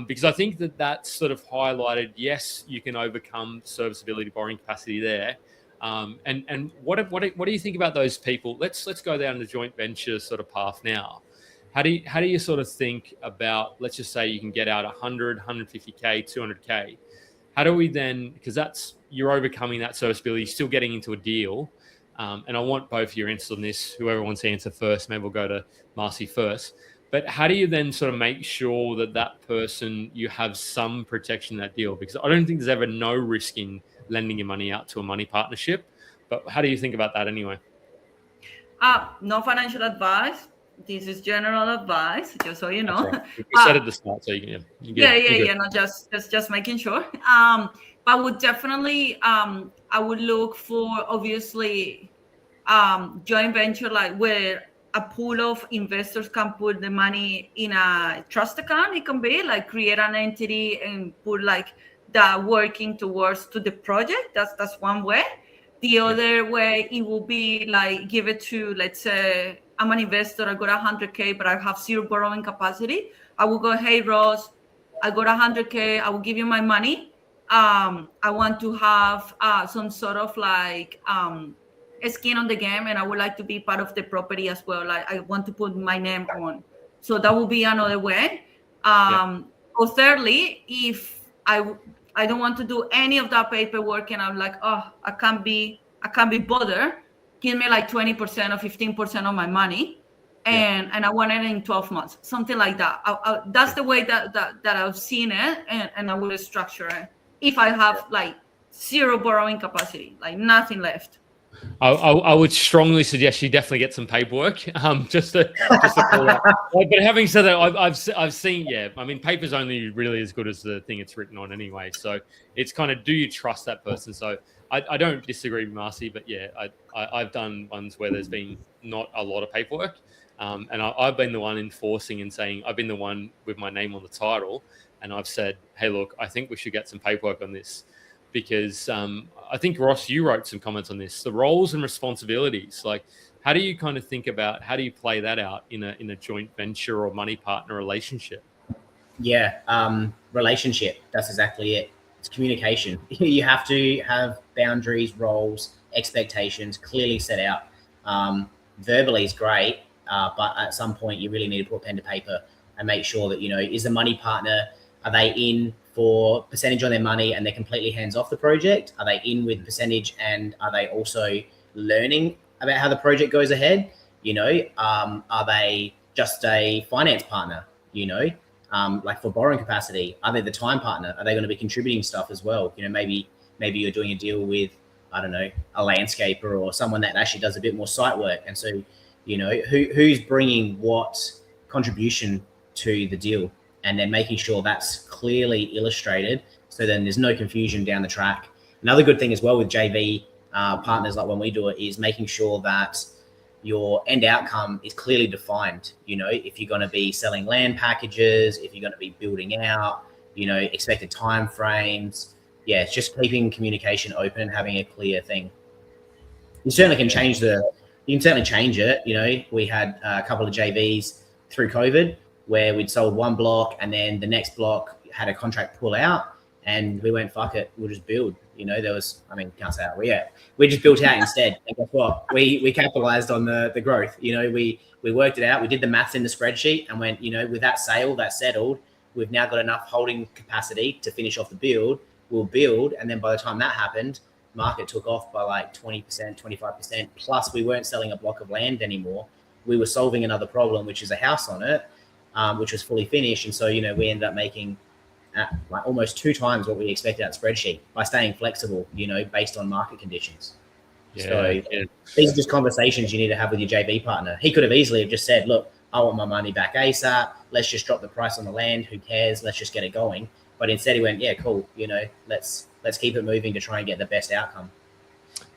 Speaker 1: because I think that's sort of highlighted. Yes, you can overcome serviceability, borrowing capacity there. And what do you think about those people? Let's go down the joint venture sort of path now. How do you sort of think about, let's just say you can get out 100, 150K, 200K. How do we then, because you're overcoming that serviceability, still getting into a deal. And I want both of your answers on this. Whoever wants to answer first, maybe we'll go to Marci first. But how do you then sort of make sure that person, you have some protection in that deal? Because I don't think there's ever no risk in lending your money out to a money partnership. But how do you think about that anyway?
Speaker 2: No financial advice. This is general advice, just so you know.
Speaker 1: Right. You said at the start, so you can.
Speaker 2: No, just making sure. But would definitely, I would look for obviously joint venture, like where a pool of investors can put the money in a trust account. It can be like create an entity and put like that working towards to the project. That's one way. The other way, it will be like give it to, let's say, I'm an investor, I got 100K, but I have 0 borrowing capacity. I will go, hey, Ross, I got 100K, I will give you my money. I want to have some sort of like skin on the game, and I would like to be part of the property as well. Like I want to put my name on. So that will be another way. Or thirdly, if I don't want to do any of that paperwork and I'm like, oh, I can't be bothered, give me like 20% or 15% of my money, and I want it in 12 months, something like that. That's the way that I've seen it, and I will structure it if I have like 0 borrowing capacity, like nothing left.
Speaker 1: I would strongly suggest you definitely get some paperwork, just to pull that. But having said that, I've seen, I mean, paper's only really as good as the thing it's written on anyway. So it's kind of, do you trust that person? So I don't disagree with Marci, but I've done ones where there's been not a lot of paperwork, and I've been the one enforcing and saying, I've been the one with my name on the title, and I've said, hey, look, I think we should get some paperwork on this. Because I think, Ross, you wrote some comments on this, the roles and responsibilities. Like, how do you kind of think about, how do you play that out in a joint venture or money partner relationship?
Speaker 3: Relationship, that's exactly it. It's communication. You have to have boundaries, roles, expectations clearly set out. Verbally is great, but at some point you really need to put pen to paper and make sure that, is the money partner, are they in for percentage on their money and they're completely hands off the project? Are they in with percentage, and are they also learning about how the project goes ahead? Are they just a finance partner? Like for borrowing capacity, are they the time partner? Are they going to be contributing stuff as well? Maybe you're doing a deal with, I don't know, a landscaper or someone that actually does a bit more site work. And so, who's bringing what contribution to the deal? And then making sure that's clearly illustrated, so then there's no confusion down the track. Another good thing as well with JV partners, like when we do it, is making sure that your end outcome is clearly defined. If you're going to be selling land packages, if you're going to be building out, expected time frames. It's just keeping communication open and having a clear thing. You certainly can change it. We had a couple of JVs through COVID where we'd sold one block and then the next block had a contract pull out, and we went, fuck it, we'll just build. There was, can't say that. We just built out instead. And guess what? We capitalized on the growth. We worked it out. We did the maths in the spreadsheet and went, with that sale that settled, we've now got enough holding capacity to finish off the build. We'll build. And then by the time that happened, market took off by like 20%, 25%. Plus we weren't selling a block of land anymore. We were solving another problem, which is a house on it, which was fully finished. And so, we ended up making like almost 2 times what we expected out of the spreadsheet by staying flexible, based on market conditions. These are just conversations you need to have with your JV partner. He could have easily have just said, look, I want my money back ASAP. Let's just drop the price on the land. Who cares? Let's just get it going. But instead he went, yeah, cool. Let's keep it moving to try and get the best outcome.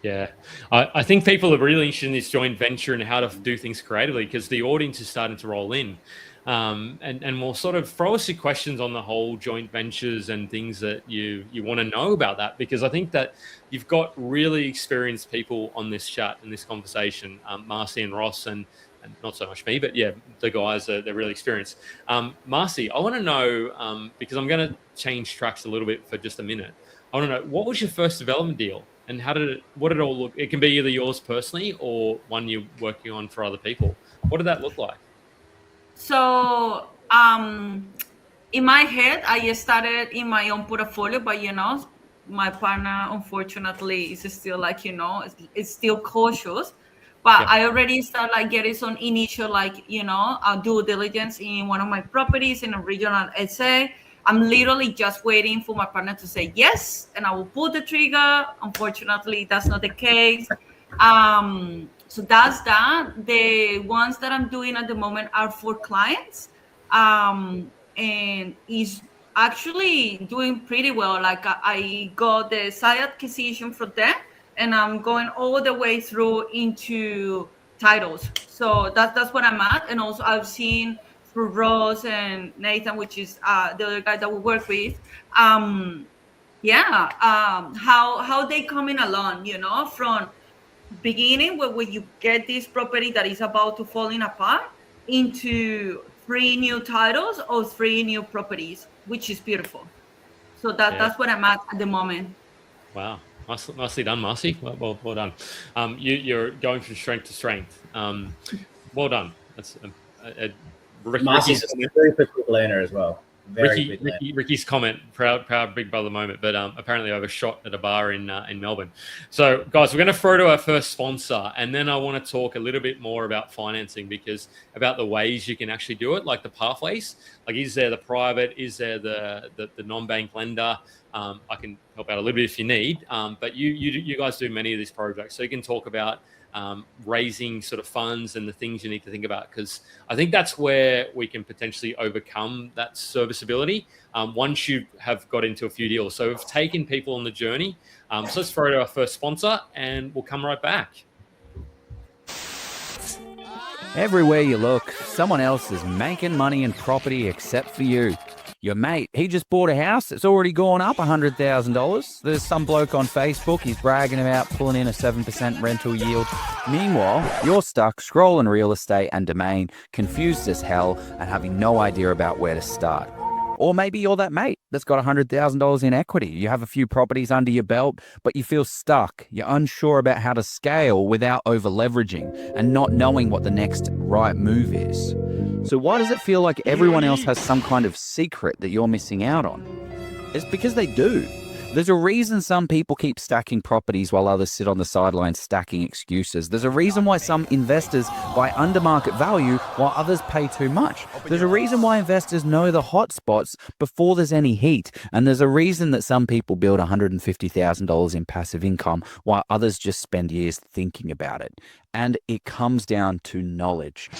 Speaker 1: Yeah, I think people are really interested in this joint venture and how to do things creatively because the audience is starting to roll in. And we'll sort of throw us your questions on the whole joint ventures and things that you want to know about that, because I think that you've got really experienced people on this chat and this conversation, Marci and Ross, and not so much me, but yeah, the guys, they're really experienced. Marci, I want to know, because I'm going to change tracks a little bit for just a minute. I want to know, what was your first development deal and what did it all look? It can be either yours personally or one you're working on for other people. What did that look like?
Speaker 2: So in my head, I started in my own portfolio, but my partner unfortunately is still like, it's still cautious. But yeah. I already started getting some initial due diligence in one of my properties in a regional SA. I'm literally just waiting for my partner to say yes, and I will pull the trigger. Unfortunately, that's not the case. So that's that. The ones that I'm doing at the moment are for clients, and is actually doing pretty well. I got the site acquisition for them, and I'm going all the way through into titles. So that's what I'm at. And also I've seen through Ross and Nathan, which is the other guy that we work with, how they coming along, from beginning where you get this property that is about to falling apart into 3 new titles or 3 new properties, which is beautiful. So that's what I'm at the moment. Wow.
Speaker 1: Nicely done, Marci. Well done. You're going from strength to strength. Well done. That's
Speaker 3: Marci's a very quick learner as well.
Speaker 1: Ricky's comment, proud big brother moment, but apparently overshot at a bar in Melbourne. So guys, we're going to throw to our first sponsor, and then I want to talk a little bit more about financing, because about the ways you can actually do it, like the pathways. Like, is there the private? Is there the non-bank lender? I can help out a little bit if you need, but you guys do many of these projects, so you can talk about raising sort of funds and the things you need to think about, because I think that's where we can potentially overcome that serviceability once you have got into a few deals. So we've taken people on the journey. So let's throw to our first sponsor and we'll come right back.
Speaker 4: Everywhere you look, someone else is making money in property except for you. Your mate, he just bought a house. It's already gone up $100,000. There's some bloke on Facebook, he's bragging about pulling in a 7% rental yield. Meanwhile, you're stuck scrolling real estate and domain, confused as hell and having no idea about where to start. Or maybe you're that mate that's got $100,000 in equity. You have a few properties under your belt, but you feel stuck. You're unsure about how to scale without over-leveraging and not knowing what the next right move is. So why does it feel like everyone else has some kind of secret that you're missing out on? It's because they do. There's a reason some people keep stacking properties while others sit on the sidelines stacking excuses. There's a reason why some investors buy under market value while others pay too much. There's a reason why investors know the hot spots before there's any heat. And there's a reason that some people build $150,000 in passive income while others just spend years thinking about it. And it comes down to knowledge.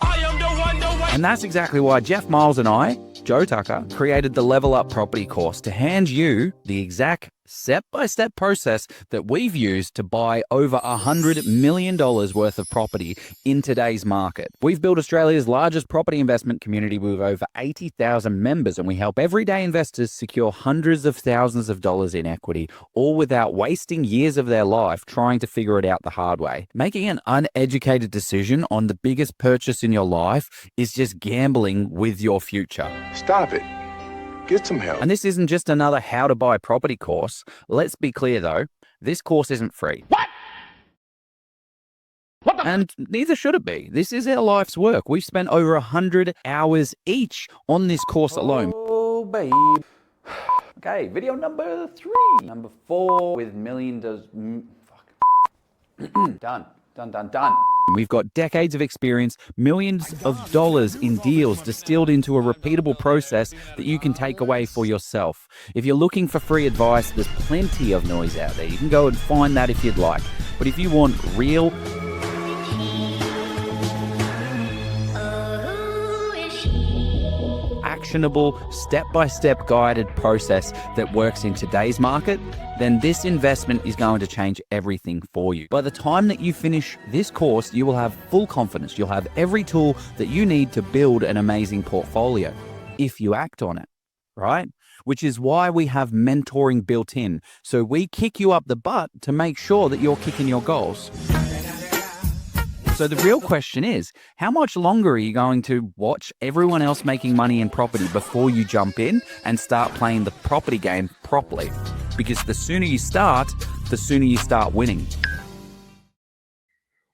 Speaker 4: And that's exactly why Jeff Miles and I, Joe Tucker, created the Level Up Property course to hand you the exact step-by-step process that we've used to buy over $100 million worth of property in today's market. We've built Australia's largest property investment community with over 80,000 members, and we help everyday investors secure hundreds of thousands of dollars in equity, all without wasting years of their life trying to figure it out the hard way. Making an uneducated decision on the biggest purchase in your life is just gambling with your future.
Speaker 5: Stop it. Get some help.
Speaker 4: And this isn't just another how to buy property course. Let's be clear though, this course isn't free. What? And neither should it be. This is our life's work. We've spent over 100 hours each on this course alone. Oh, babe. Okay, video number 3. Number 4 with million does... Fuck. Done. We've got decades of experience, millions of dollars in deals distilled into a repeatable process that you can take away for yourself. If you're looking for free advice, there's plenty of noise out there. You can go and find that if you'd like. But if you want real... actionable, step-by-step guided process that works in today's market, then this investment is going to change everything for you. By the time that you finish this course, you will have full confidence. You'll have every tool that you need to build an amazing portfolio if you act on it, right? Which is why we have mentoring built in. So we kick you up the butt to make sure that you're kicking your goals. So the real question is, how much longer are you going to watch everyone else making money in property before you jump in and start playing the property game properly? Because the sooner you start, the sooner you start winning.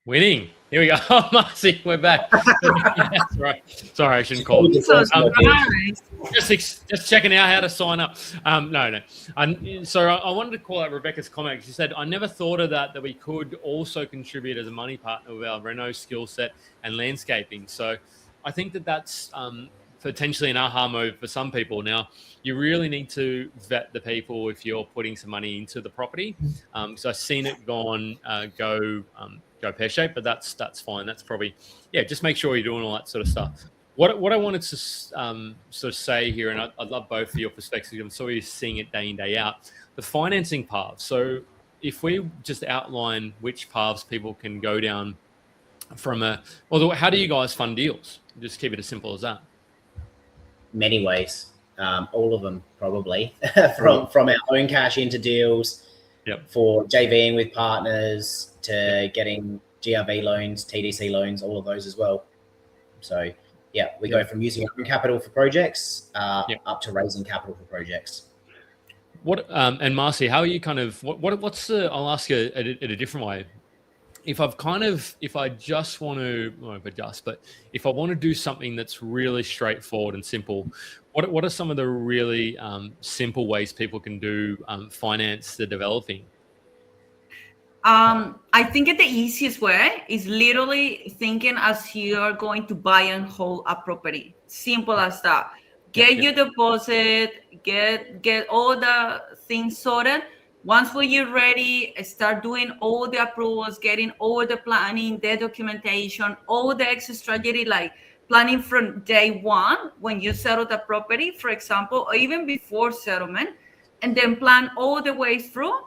Speaker 1: Winning. Here we go. Oh, Marci, we're back. That's right. Sorry, I shouldn't call it. Just checking out how to sign up. No. So I wanted to call out Rebecca's comment. She said, I never thought of that we could also contribute as a money partner with our reno skill set and landscaping. So I think that's potentially an aha move for some people. Now, you really need to vet the people if you're putting some money into the property. So I've seen it go pear-shaped, but that's fine. That's probably, just make sure you're doing all that sort of stuff. What I wanted to sort of say here, and I'd love both of your perspectives, I'm sure you're seeing it day in, day out, the financing path. So if we just outline which paths people can go down how do you guys fund deals? Just keep it as simple as that.
Speaker 3: Many ways, all of them probably, from our own cash into deals, for JVing with partners, to getting GRV loans, TDC loans, all of those as well. So we go from using our own capital for projects up to raising capital for projects.
Speaker 1: What and Marci, how are you kind of what's the? I'll ask you a different way. If I want to do something that's really straightforward and simple, what are some of the really simple ways people can do finance the developing?
Speaker 2: I think the easiest way is literally thinking as you're going to buy and hold a property. Simple as that. Get your deposit, get all the things sorted. Once you're ready, start doing all the approvals, getting all the planning, the documentation, all the extra strategy, like planning from day one when you settle the property, for example, or even before settlement, and then plan all the way through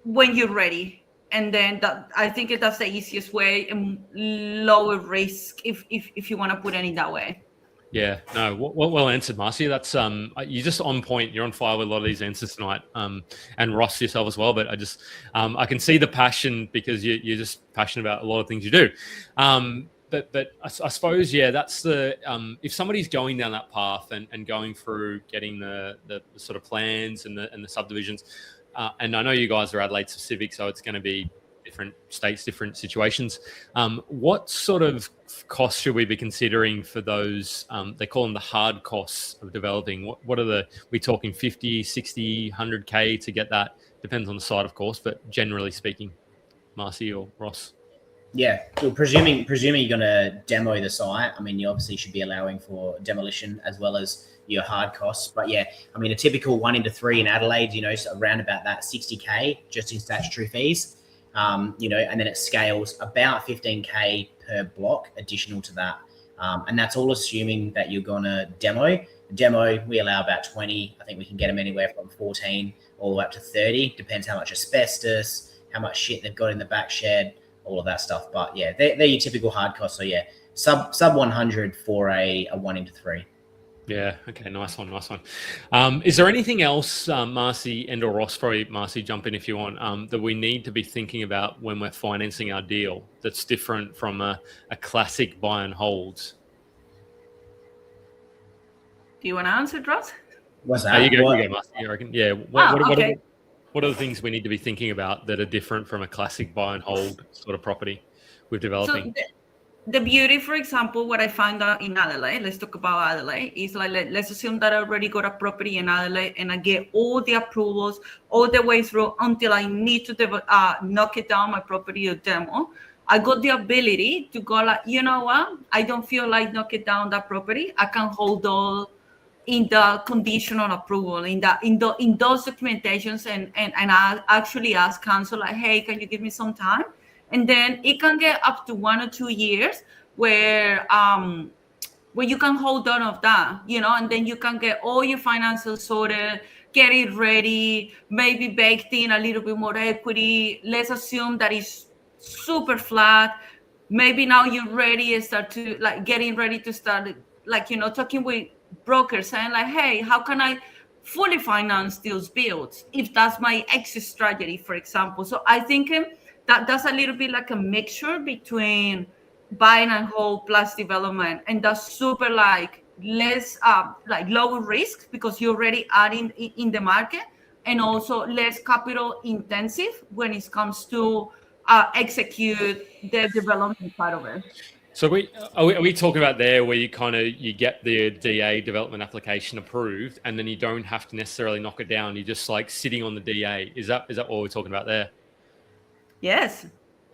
Speaker 2: when you're ready. And then I think that's the easiest way and lower risk if you want to put it in that way.
Speaker 1: Yeah, no, well answered, Marci. That's you're just on point. You're on fire with a lot of these answers tonight, and Ross yourself as well. But I can see the passion because you're just passionate about a lot of things you do. But I suppose that's the if somebody's going down that path and going through getting the sort of plans and the subdivisions, and I know you guys are Adelaide specific, so it's going to be different states, different situations. What sort of costs should we be considering for those? They call them the hard costs of developing. What are we talking 50, 60, 100K to get that? Depends on the site, of course, but generally speaking, Marci or Ross.
Speaker 3: Yeah, well, presuming you're going to demo the site, I mean, you obviously should be allowing for demolition as well as your hard costs. But a typical 1 into 3 in Adelaide, so around about that 60K just in statutory fees. And then it scales about 15K per block additional to that. And that's all assuming that you're going to demo. Demo, we allow about 20. I think we can get them anywhere from 14 all the way up to 30. Depends how much asbestos, how much shit they've got in the back shed, all of that stuff. But they're your typical hard costs. So sub 100 for a 1 into 3.
Speaker 1: Yeah. Okay. Nice one. Is there anything else, Marci and or Ross, probably Marci, jump in if you want, that we need to be thinking about when we're financing our deal that's different from a classic buy and hold?
Speaker 2: Do you want to answer, Ross?
Speaker 3: What's
Speaker 1: Oh,
Speaker 3: that?
Speaker 1: you go,
Speaker 3: What-
Speaker 1: Marci, you reckon? Yeah.
Speaker 2: Okay.
Speaker 1: What are the things we need to be thinking about that are different from a classic buy and hold sort of property with developing?
Speaker 2: So the beauty, for example, what I found out in Adelaide, let's talk about Adelaide, is like, let's assume that I already got a property in Adelaide and I get all the approvals all the way through until I need to knock it down, my property or demo. I got the ability to go like, you know what? I don't feel like knocking down that property. I can hold all in the conditional approval, in those documentations, and I actually ask council like, hey, can you give me some time? And then it can get up to 1 or 2 years where you can hold on of that, and then you can get all your financials sorted, get it ready, maybe baked in a little bit more equity. Let's assume that it's super flat. Maybe now you're ready and start to getting ready to start talking with brokers saying like, hey, how can I fully finance those builds if that's my exit strategy, for example. So I think that's a little bit like a mixture between buying and hold plus development, and that's super less lower risk because you're already adding in the market, and also less capital intensive when it comes to execute the development part of it.
Speaker 1: So are we talking about there where you get the DA development application approved and then you don't have to necessarily knock it down? You're just like sitting on the DA. Is that what we're talking about there?
Speaker 2: Yes.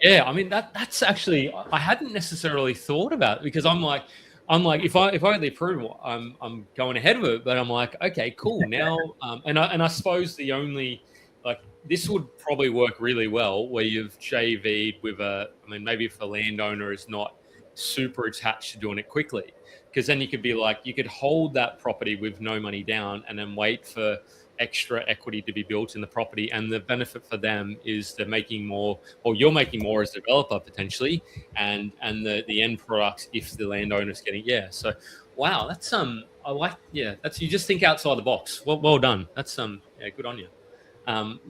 Speaker 1: Yeah, I mean that's actually, I hadn't necessarily thought about it, because I'm like if I get the approval, I'm going ahead with it, but I'm like, okay, cool now. And I suppose the only, like, this would probably work really well where you've JV'd with maybe if the landowner is not super attached to doing it quickly, because then you could be like, you could hold that property with no money down and then wait for extra equity to be built in the property, and the benefit for them is they're making more, or you're making more as a developer potentially, and the end product if the landowner's getting, so wow, that's I like, that's, you just think outside the box. Well done. That's good on you.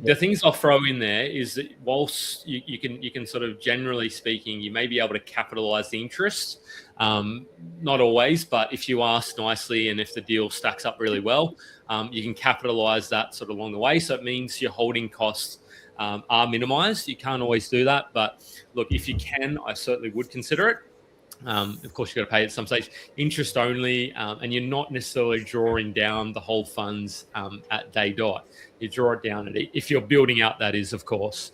Speaker 1: The things I'll throw in there is that whilst you can sort of, generally speaking, you may be able to capitalize the interest. Not always, but if you ask nicely and if the deal stacks up really well, you can capitalize that sort of along the way. So it means your holding costs are minimized. You can't always do that, but look, if you can, I certainly would consider it. Of course, you've got to pay at some stage interest only, and you're not necessarily drawing down the whole funds at day dot. You draw it down if you're building out, that is, of course.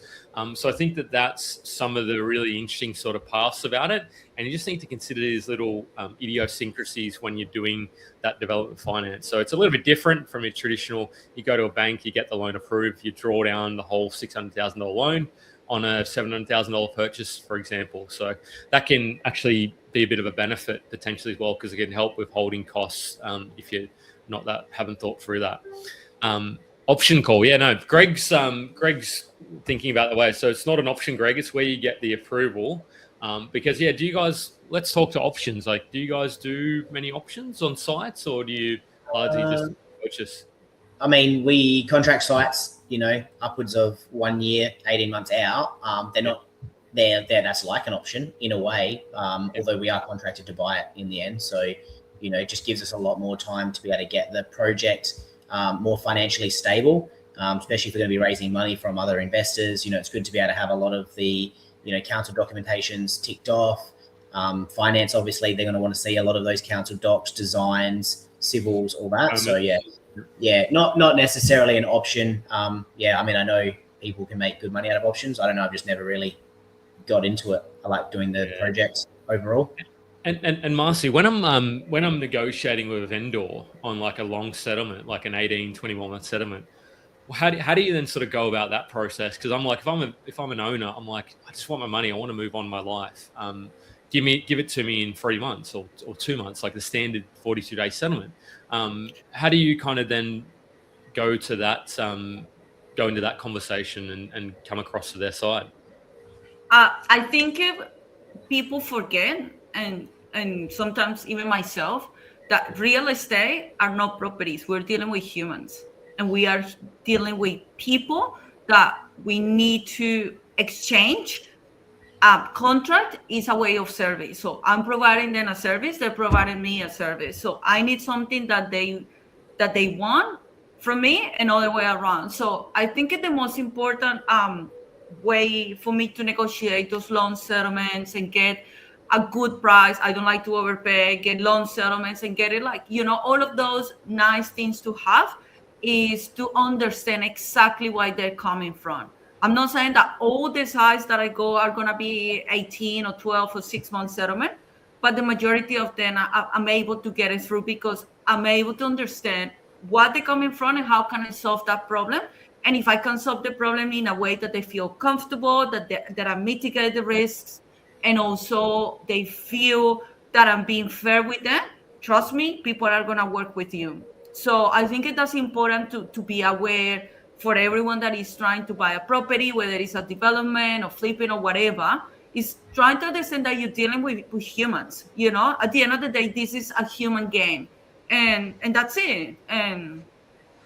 Speaker 1: So I think that's some of the really interesting sort of paths about it. And you just need to consider these little idiosyncrasies when you're doing that development finance. So it's a little bit different from a traditional, you go to a bank, you get the loan approved, you draw down the whole $600,000 loan on a $700,000 purchase, for example. So that can actually be a bit of a benefit potentially as well, because it can help with holding costs if you're haven't thought through that. Option call, Greg's thinking about the way. So it's not an option, Greg. It's where you get the approval. Because do you guys? Let's talk to options. Like, do you guys do many options on sites, or do you largely just purchase?
Speaker 3: I mean, we contract sites, upwards of 1 year, 18 months out. They're not there. That's like an option in a way, although we are contracted to buy it in the end. So, it just gives us a lot more time to be able to get the project more financially stable, especially if we're going to be raising money from other investors. It's good to be able to have a lot of the, council documentations ticked off. Finance, obviously, they're going to want to see a lot of those council docs, designs, civils, all that. So, not necessarily an option. I mean, I know people can make good money out of options. I don't know. I've just never really got into it. I like doing the projects overall.
Speaker 1: And Marci, when I'm negotiating with a vendor on like a long settlement, like an 18, 21 month settlement, how do you then sort of go about that process? Because I'm like, if I'm an owner, I'm like, I just want my money. I want to move on my life. Give it to me in 3 months or 2 months, like the standard 42-day settlement. How do you kind of then go into that conversation and come across to their side?
Speaker 2: I think people forget, and sometimes even myself, that real estate are not properties. We're dealing with humans, and we are dealing with people that we need to exchange contract is a way of service. So I'm providing them a service, they're providing me a service. So I need something that they want from me and other way around. So I think the most important way for me to negotiate those loan settlements and get a good price, I don't like to overpay, get loan settlements and get it all of those nice things to have, is to understand exactly why they're coming from. I'm not saying that all the sites that I go are going to be 18 or 12 or 6 month settlement, but the majority of them I'm able to get it through because I'm able to understand what they're coming from and how can I solve that problem. And if I can solve the problem in a way that they feel comfortable, that I mitigate the risks, and also they feel that I'm being fair with them, trust me, people are going to work with you. So I think that's important to be aware for everyone that is trying to buy a property, whether it's a development or flipping or whatever, is trying to understand that you're dealing with humans. At the end of the day, this is a human game, and that's it. And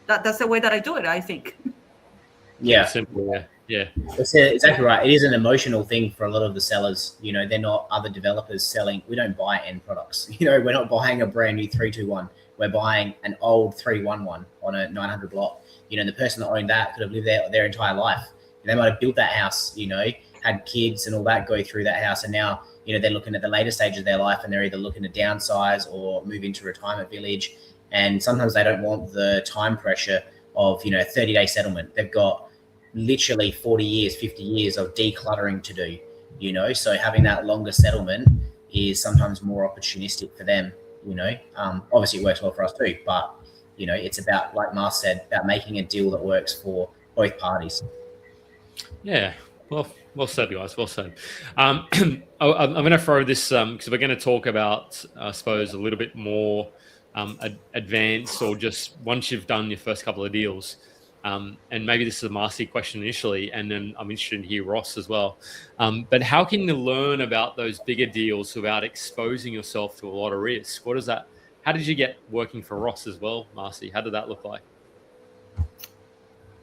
Speaker 2: that's the way that I do it, I think.
Speaker 3: Yeah,
Speaker 1: simple. Yeah.
Speaker 3: That's exactly right. It is an emotional thing for a lot of the sellers. They're not other developers selling. We don't buy end products. We're not buying a brand new 321. We're buying an old 311 on a 900 block. The person that owned that could have lived there their entire life. They might have built that house, had kids and all that go through that house. And now, they're looking at the later stage of their life and they're either looking to downsize or move into a retirement village. And sometimes they don't want the time pressure of, a 30-day settlement. They've got literally 40 years, 50 years of decluttering to do, so having that longer settlement is sometimes more opportunistic for them. Obviously it works well for us too, but it's about, like Marce said, about making a deal that works for both parties.
Speaker 1: Yeah, well said, guys. Well said. I'm going to throw this because we're going to talk about, I suppose, a little bit more advanced, or just once you've done your first couple of deals. And maybe this is a Marci question initially, and then I'm interested to hear Ross as well. But how can you learn about those bigger deals without exposing yourself to a lot of risk? How did you get working for Ross as well, Marci? How did that look like?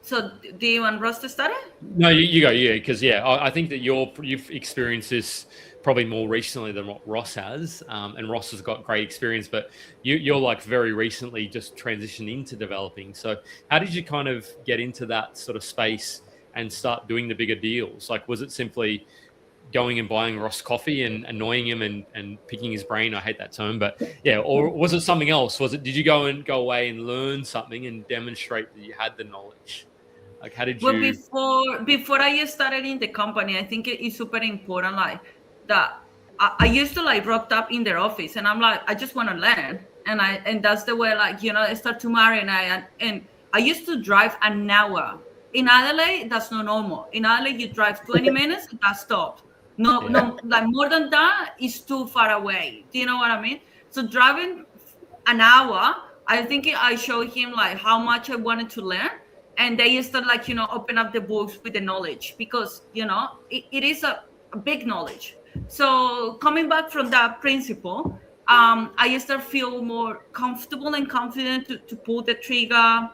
Speaker 2: So do you want Ross to start it?
Speaker 1: No, you go, because I think that you've experienced this probably more recently than what Ross has, and Ross has got great experience, but you're like very recently just transitioned into developing. So how did you kind of get into that sort of space and start doing the bigger deals? Like, was it simply going and buying Ross coffee and annoying him and picking his brain? I hate that term, but or was it something else? Did you go away and learn something and demonstrate that you had the knowledge? Like, how did you?
Speaker 2: Well, before I started in the company, I think it is super important, like, that I used to rocked up in their office and I'm like, I just want to learn. And that's the way, I start to marry and I used to drive an hour. In Adelaide, that's not normal. In Adelaide, you drive 20 minutes, that stopped. No, more than that is too far away. Do you know what I mean? So driving an hour, I think I showed him how much I wanted to learn. And they start open up the books with the knowledge, because, it is a big knowledge. So coming back from that principle, I start feel more comfortable and confident to pull the trigger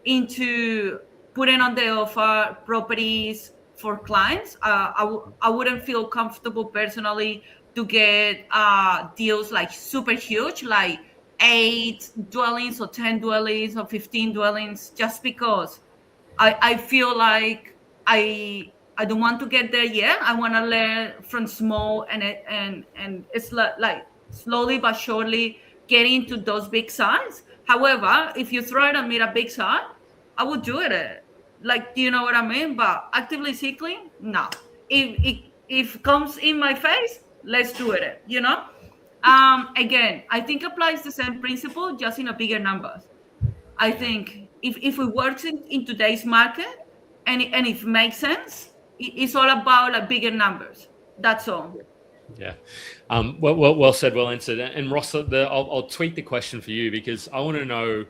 Speaker 2: into putting on the offer properties for clients. I wouldn't feel comfortable personally to get deals super huge, 8 dwellings or 10 dwellings or 15 dwellings, just because I feel like I don't want to get there yet. I want to learn from small and it's slowly but surely getting into those big size. However, if you throw it at me a big size, I would do it. Do you know what I mean? But actively seeking, no. If it comes in my face, let's do it. Again, I think applies the same principle, just in a bigger numbers. I think if it works in today's market and if it makes sense, it's all about bigger numbers. That's all.
Speaker 1: Yeah. Well said, well answered. And Ross, I'll tweak the question for you, because I want to know,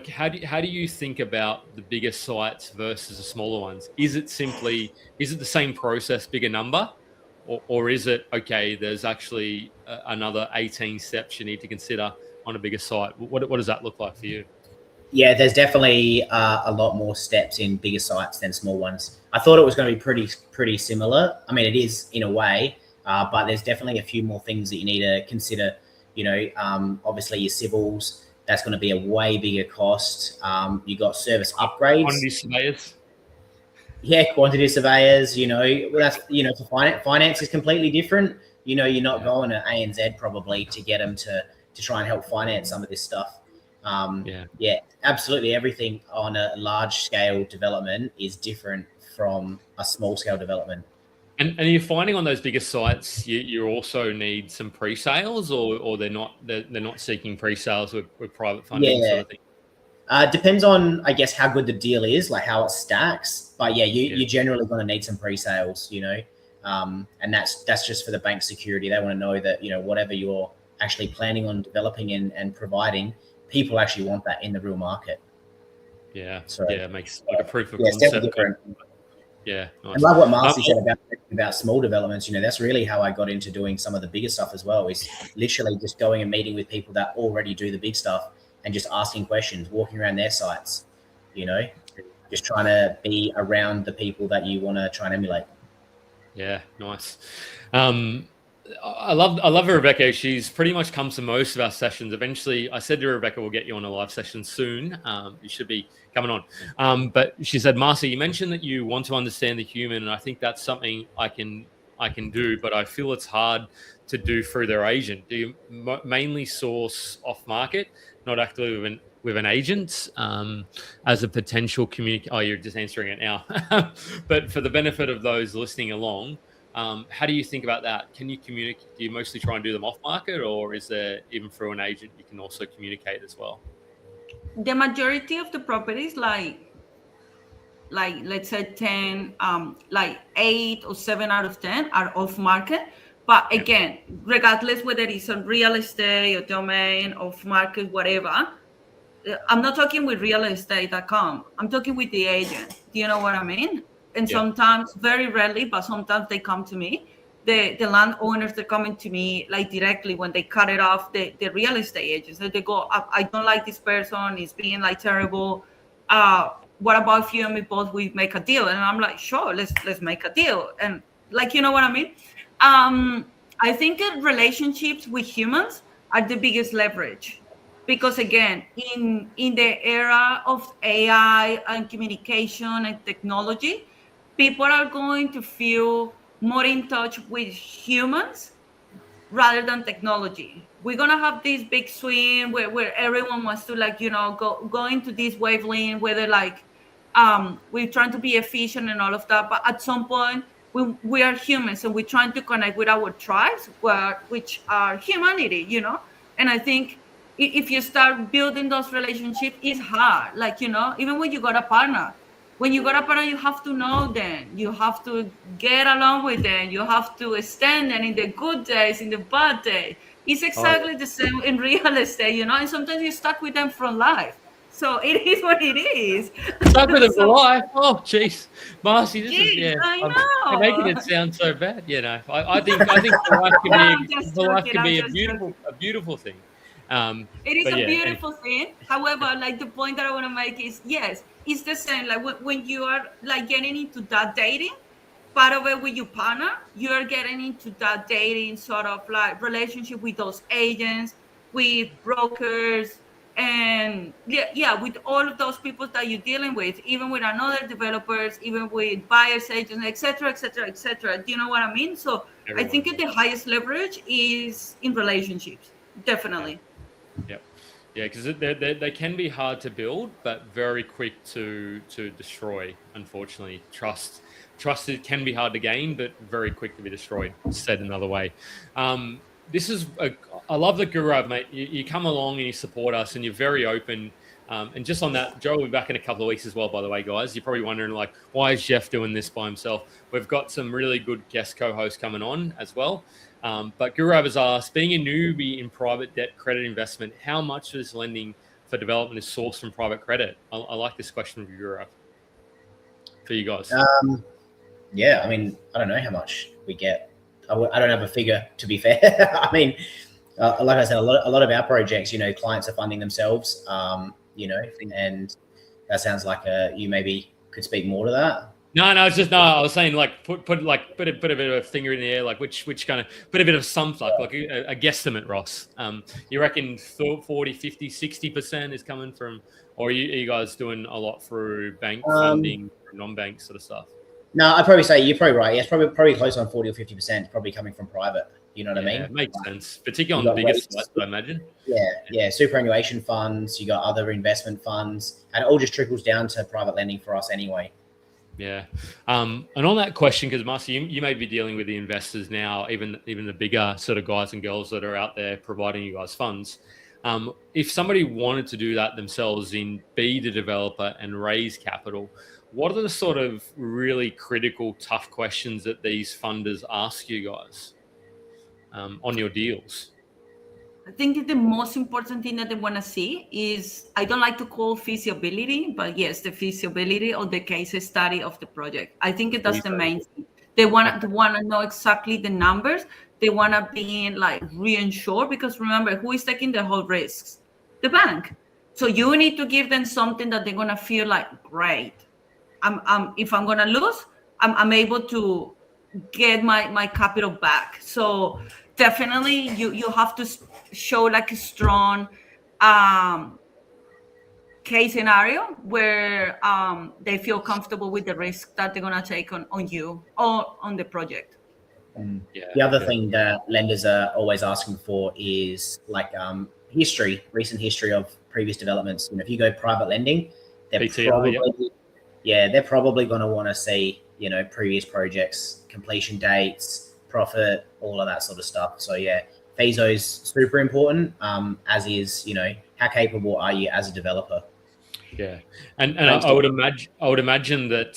Speaker 1: how do you think about the bigger sites versus the smaller ones? Is it the same process, bigger number, or is it, okay, there's actually another 18 steps you need to consider on a bigger site? What does that look like for you?
Speaker 3: Yeah, there's definitely a lot more steps in bigger sites than small ones. I thought it was going to be pretty similar. I mean, it is in a way, but there's definitely a few more things that you need to consider. Obviously your civils, that's going to be a way bigger cost. You got service upgrades.
Speaker 1: Quantity surveyors.
Speaker 3: Yeah, quantity surveyors. That's for finance is completely different. You're not going to ANZ probably to get them to try and help finance some of this stuff. Yeah, absolutely. Everything on a large scale development is different from a small scale development.
Speaker 1: And are you finding on those bigger sites you also need some pre-sales, or they're not seeking pre-sales with private funding sort of thing?
Speaker 3: Depends on, I guess, how good the deal is, like how it stacks. But you're generally going to need some pre-sales, and that's just for the bank security. They want to know that whatever you're actually planning on developing and providing, people actually want that in the real market.
Speaker 1: Yeah,
Speaker 3: so,
Speaker 1: it makes like a proof of
Speaker 3: concept.
Speaker 1: It's
Speaker 3: definitely different.
Speaker 1: Yeah, nice.
Speaker 3: I love what Marci said about small developments. That's really how I got into doing some of the bigger stuff as well, is literally just going and meeting with people that already do the big stuff and just asking questions, walking around their sites, just trying to be around the people that you want to try and emulate. Yeah,
Speaker 1: nice. I love Rebecca. She's pretty much comes to most of our sessions. Eventually, I said to Rebecca, we'll get you on a live session soon. You should be coming on. But she said, Marci, you mentioned that you want to understand the human, and I think that's something I can do, but I feel it's hard to do through their agent. Do you mainly source off market, not actually with an agent as a potential Oh, you're just answering it now. But for the benefit of those listening along, how do you think about that? Can you communicate? Do you mostly try and do them off market, or is there, even through an agent, you can also communicate as well?
Speaker 2: The majority of the properties, like let's say 10, like 8 or 7 out of 10 are off market. But again, regardless whether it's on real estate or domain, off market, whatever, I'm not talking with realestate.com. I'm talking with the agent. Do you know what I mean? And sometimes, very rarely, but sometimes they come to me. The landowners, they're coming to me like directly when they cut it off the real estate agents. So they go, I don't like this person. He's being like terrible. What about if you and me both, we make a deal? And I'm like, sure, let's make a deal. And like, you know what I mean? I think that relationships with humans are the biggest leverage. Because again, in the era of AI and communication and technology, people are going to feel more in touch with humans rather than technology. We're gonna have this big swing where everyone wants to go into this wavelength, whether we're trying to be efficient and all of that, but at some point we are humans, and we're trying to connect with our tribes, which are humanity, and I think if you start building those relationships, it's hard. Even when you got a partner, you have to know them. You have to get along with them. You have to stand them in the good days, in the bad days. It's exactly the same in real estate, and sometimes you're stuck with them for life. So it is what it is.
Speaker 1: Stuck with them for life? Oh, jeez. Marci,
Speaker 2: I know.
Speaker 1: I'm making it sound so bad, I think for life can be a beautiful thing.
Speaker 2: It is a beautiful thing. However, the point that I want to make is, yes, it's the same. When you are getting into that dating part of it with your partner, you are getting into that dating sort of relationship with those agents, with brokers, and with all of those people that you're dealing with, even with another developers, even with buyers agents, etc., etc., etc. Do you know what I mean? So I think the highest leverage is in relationships, definitely.
Speaker 1: Yeah, because they can be hard to build, but very quick to destroy. Unfortunately, trust can be hard to gain, but very quick to be destroyed. Said another way. I love the Guru, mate. You come along and you support us, and you're very open. And just on that, Joe will be back in a couple of weeks as well, by the way, guys. You're probably wondering, why is Jeff doing this by himself? We've got some really good guest co-hosts coming on as well. But Guru has asked, being a newbie in private debt credit investment, how much of this lending for development is sourced from private credit? I like this question from Guru for you guys.
Speaker 3: I mean, I don't know how much we get. I don't have a figure, to be fair. I mean, like I said, a lot of our projects, clients are funding themselves. and that sounds like you maybe could speak more to that.
Speaker 1: No, it's just I was saying like put a bit of a finger in the air, like which kind of put a bit of some like a guesstimate, Ross. You reckon 40, 50, 60% is coming from, or are you guys doing a lot through bank funding, non-bank sort of stuff?
Speaker 3: No, I'd probably say you're probably right. Yeah, it's probably close on 40 or 50%, probably coming from private. You know what I mean?
Speaker 1: It makes sense, particularly on the bigger sites, I imagine.
Speaker 3: Yeah, superannuation funds. You got other investment funds, and it all just trickles down to private lending for us anyway.
Speaker 1: Yeah, and on that question, because Marci, you may be dealing with the investors now, even the bigger sort of guys and girls that are out there providing you guys funds. If somebody wanted to do that themselves, be the developer and raise capital, what are the sort of really critical, tough questions that these funders ask you guys on your deals?
Speaker 2: I think the most important thing that they want to see is, I don't like to call feasibility, but yes, the feasibility of the case study of the project. I think that's the main thing. They want to know exactly the numbers. They want to be like reinsured, because remember, who is taking the whole risks? The bank. So you need to give them something that they're going to feel like, great. If I'm going to lose, I'm able to get my capital back. So definitely you have to show like a strong case scenario where they feel comfortable with the risk that they're going to take on you or on the project.
Speaker 3: The other thing that lenders are always asking for is like recent history of previous developments. If you go private lending, they're probably going to want to see, previous projects, completion dates, profit, all of that sort of stuff. So yeah, FISO is super important, as is, how capable are you as a developer?
Speaker 1: Yeah. And I would imagine that,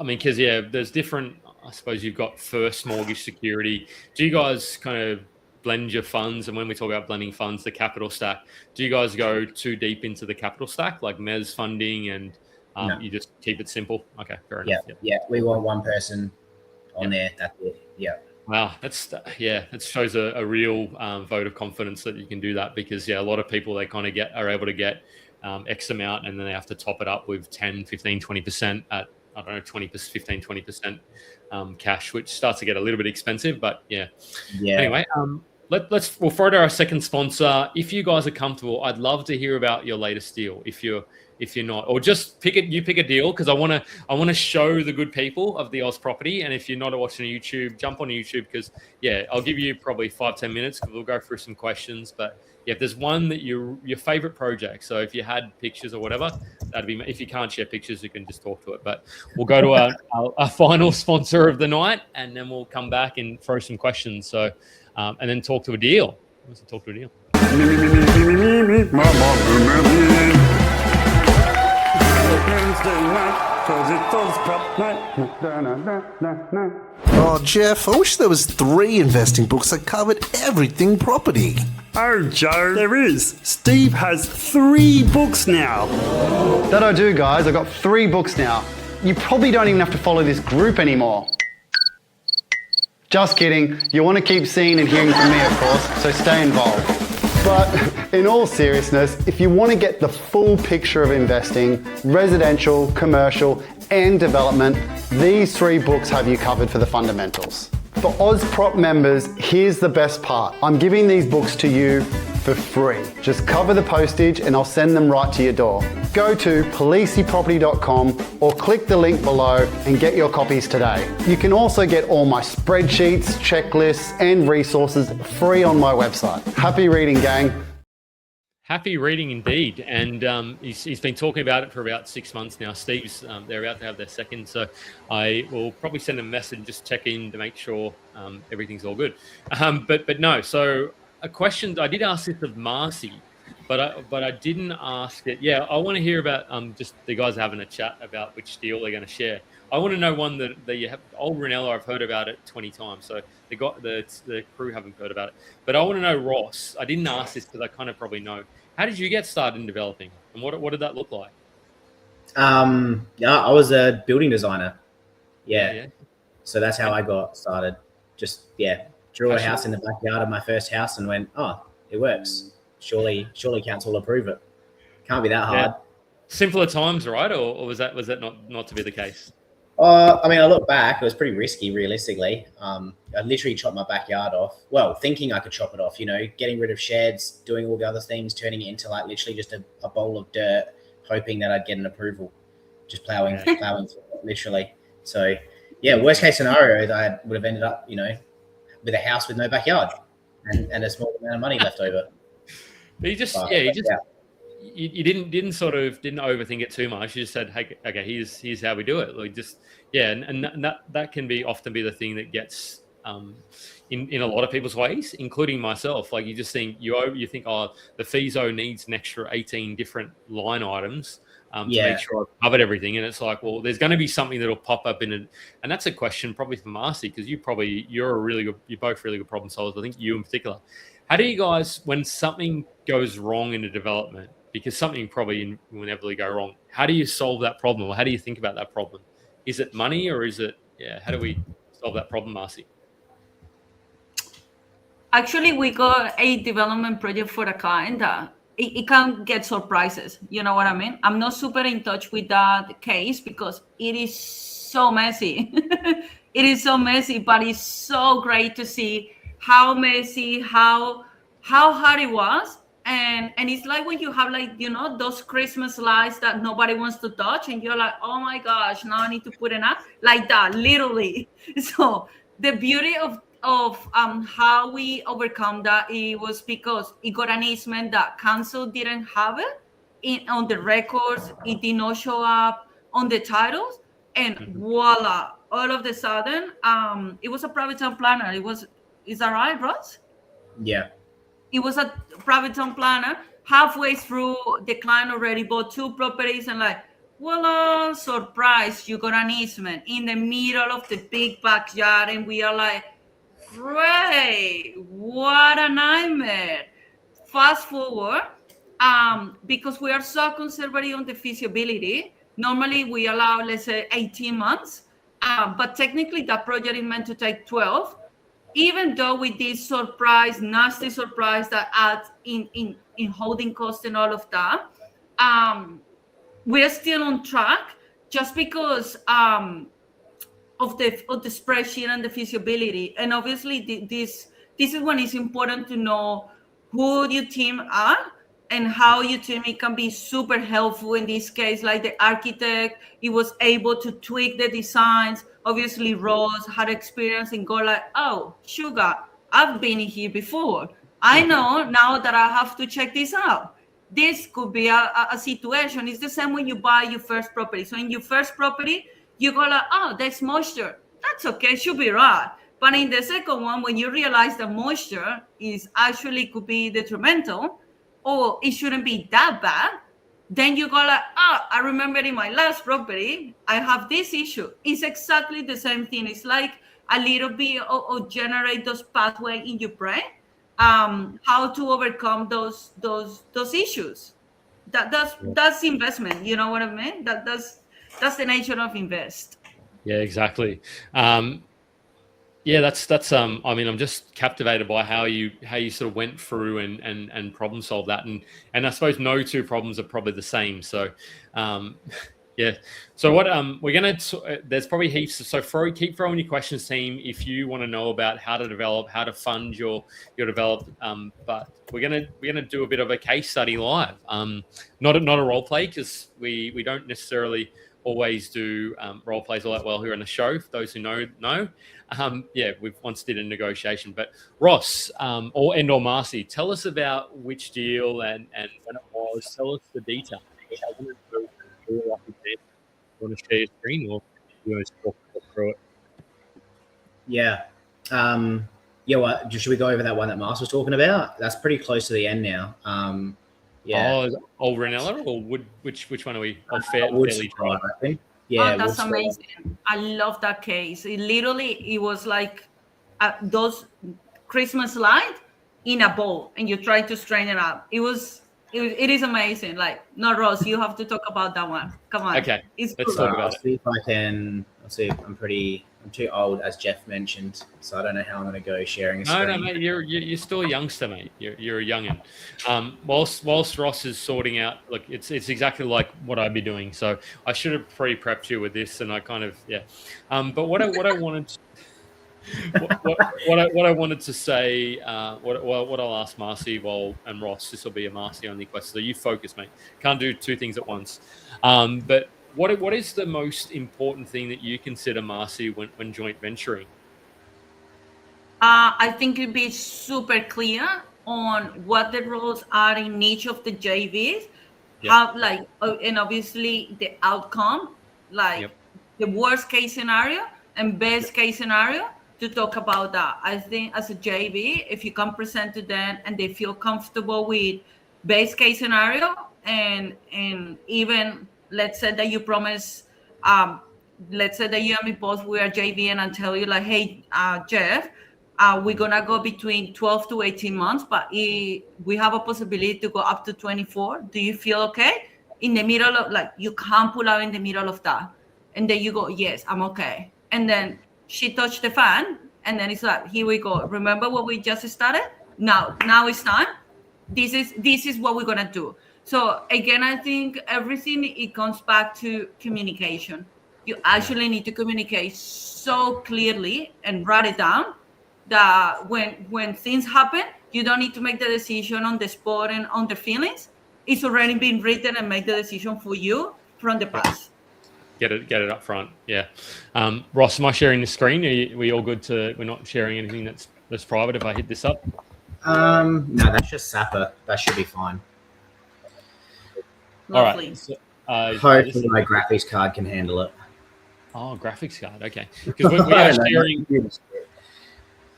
Speaker 1: because there's different, I suppose you've got first mortgage security. Do you guys kind of blend your funds? And when we talk about blending funds, the capital stack, do you guys go too deep into the capital stack, like mezz funding, and
Speaker 3: No.
Speaker 1: you just keep it simple? Okay, fair enough.
Speaker 3: Yeah. We want one person on there. That's it. Yeah.
Speaker 1: Wow, that shows a real vote of confidence that you can do that, because a lot of people, they kind of are able to get X amount, and then they have to top it up with 10, 15, 20% at, I don't know, 15, 20% cash, which starts to get a little bit expensive, but Anyway, we'll throw to our second sponsor. If you guys are comfortable, I'd love to hear about your latest deal. If you're not, or just pick a deal, because I want to show the good people of the Oz property. And if you're not watching YouTube, jump on YouTube, because I'll give you probably 5-10 minutes, because we'll go through some questions. But if there's one that your favorite project, so if you had pictures or whatever, that'd be. If you can't share pictures, you can just talk to it. But we'll go to our final sponsor of the night, and then we'll come back and throw some questions. So and then talk to a deal. Let's talk to a deal.
Speaker 5: Oh, Jeff, I wish there was 3 investing books that covered everything property.
Speaker 6: Oh, Joe, there is. Steve has 3 books now.
Speaker 7: That I do, guys. I've got 3 books now. You probably don't even have to follow this group anymore. Just kidding. You want to keep seeing and hearing from me, of course, so stay involved. But in all seriousness, if you want to get the full picture of investing, residential, commercial, and development, these 3 books have you covered for the fundamentals. For OzProp members, here's the best part. I'm giving these books to you for free. Just cover the postage and I'll send them right to your door. Go to policyproperty.com or click the link below and get your copies today. You can also get all my spreadsheets, checklists, and resources free on my website. Happy reading, gang.
Speaker 1: Happy reading indeed. And he's been talking about it for about 6 months now. Steve's, they're about to have their second. So I will probably send a message, just check in to make sure everything's all good. But no, so a question, I did ask this of Marci, but I didn't ask it. Yeah, I want to hear about just the guys having a chat about which deal they're going to share. I want to know one that you have. Old Brunello, I've heard about it 20 times, so the crew haven't heard about it. But I want to know, Ross, I didn't ask this because I kind of probably know. How did you get started in developing, and what did that look like?
Speaker 3: I was a building designer.
Speaker 1: Yeah.
Speaker 3: So that's how I got started. Just drew a house in the backyard of my first house and went, oh, it works. Surely council will approve it. Can't be that hard.
Speaker 1: Simpler times, right? Or was that not to be the case?
Speaker 3: I mean, I look back, it was pretty risky, realistically. I literally chopped my backyard off. Well, thinking I could chop it off, getting rid of sheds, doing all the other things, turning it into like literally just a bowl of dirt, hoping that I'd get an approval. Just plowing, literally. So, yeah, worst case scenario, I would have ended up, with a house with no backyard and a small amount of money left over.
Speaker 1: But you didn't overthink it too much. You just said, hey, okay, here's how we do it. Like and that can often be the thing that gets in a lot of people's ways, including myself. Like you just think you think, oh, the FISO needs an extra 18 different line items to make sure I've covered everything. And it's like, well, there's going to be something that'll pop up in it. And that's a question probably for Marci, because you're both really good problem solvers. I think you in particular. How do you guys, when something goes wrong in a development, because something probably will inevitably go wrong, how do you solve that problem? Or how do you think about that problem? Is it money, or is it, how do we solve that problem, Marci?
Speaker 2: Actually, we got a development project for a client that it can get surprises. You know what I mean? I'm not super in touch with that case because it is so messy. It is so messy, but it's so great to see how messy, how hard it was. And it's like when you have those Christmas lights that nobody wants to touch, and you're like, oh my gosh, now I need to put it up like that, literally. So the beauty of how we overcome that, it was because it got an easement that council didn't have it on the records. It did not show up on the titles, and voila! All of a sudden, it was a private town planner. Is that right, Ross?
Speaker 3: Yeah.
Speaker 2: It was a private town planner. Halfway through, the client already bought 2 properties, and voila, surprise, you got an easement in the middle of the big backyard, and we are like, great, what a nightmare. Fast forward, because we are so conservative on the feasibility, normally we allow, let's say, 18 months, but technically that project is meant to take 12. Even though with this nasty surprise that adds in holding costs and all of that, we're still on track just because of the spreadsheet and the feasibility. And obviously, this is when it's important to know who your team are and how your team, it can be super helpful in this case. Like the architect, he was able to tweak the designs. Obviously, Ross had experience and go like, oh, sugar, I've been here before. I know now that I have to check this out. This could be a situation. It's the same when you buy your first property. So in your first property, you go like, oh, there's moisture. That's okay, should be right. But in the second one, when you realize the moisture is actually could be detrimental, or it shouldn't be that bad, then you go like, I remember in my last property, I have this issue. It's exactly the same thing. It's like a little bit of generate those pathways in your brain, how to overcome those issues. That's investment. You know what I mean? That's the nature of invest.
Speaker 1: Yeah, exactly. Yeah, that's I mean, I'm just captivated by how you sort of went through and problem solved that, and I suppose no 2 problems are probably the same. So yeah. So what we're gonna there's probably heaps. So keep throwing your questions, team, if you want to know about how to develop, how to fund your develop. But we're gonna do a bit of a case study live. Not a role play, because we don't necessarily always do role plays all that well here on the show. For those who know. Yeah, we've once did a negotiation. But Ross or Marci, tell us about which deal and when it was. Tell us the detail. You want to share your screen, or you want to talk through it?
Speaker 3: Yeah. Well, should we go over that one that Marci was talking about? That's pretty close to the end now. Yeah.
Speaker 1: Oh, Ranella, or which one are we?
Speaker 3: Fairly dry, I think. Yeah,
Speaker 2: that's amazing. I love that case. It was like those Christmas lights in a bowl, and you try to strain it up. It is amazing. Like, no, Ross, you have to talk about that one. Come on.
Speaker 1: Okay, let's talk about it.
Speaker 3: I'll see if I'm I'm too old, as Jeff mentioned, so I don't know how I'm going to go sharing a screen.
Speaker 1: No, mate, you're still a youngster, mate. You're a youngin. Whilst Ross is sorting out, look, it's exactly like what I'd be doing. So I should have pre-prepped you with this, and I kind of But what I wanted. What I wanted to say, what I'll ask Marci and Ross, this will be a Marci only question. So you focus, mate. Can't do two things at once. But what is the most important thing that you consider, Marci, when joint venturing?
Speaker 2: I think it'd be super clear on what the roles are in each of the JVs. Have and obviously the outcome, the worst case scenario and best case scenario, to talk about that. I think as a JV, if you can present to them and they feel comfortable with best case scenario, and even let's say that you promise, let's say that you and me both, we are JV, and I tell you like, hey, Jeff, we're gonna go between 12 to 18 months, but we have a possibility to go up to 24. Do you feel okay? In the middle of, like, you can't pull out in the middle of that. And then you go, yes, I'm okay. And then she touched the fan, and then it's like, here we go. Remember what we just started? Now it's time. This is what we're gonna do. So again, I think everything, it comes back to communication. You actually need to communicate so clearly and write it down that when things happen, you don't need to make the decision on the spot and on the feelings. It's already been written and make the decision for you from the past.
Speaker 1: Get it up front. Yeah. Ross, am I sharing the screen? Are we all good to? We're not sharing anything that's private. If I hit this up.
Speaker 3: No, that's just Sapper. That should be fine.
Speaker 2: Lovely.
Speaker 1: All right.
Speaker 3: Hopefully my graphics card can handle it.
Speaker 1: Oh, graphics card. Okay. Because we are sharing.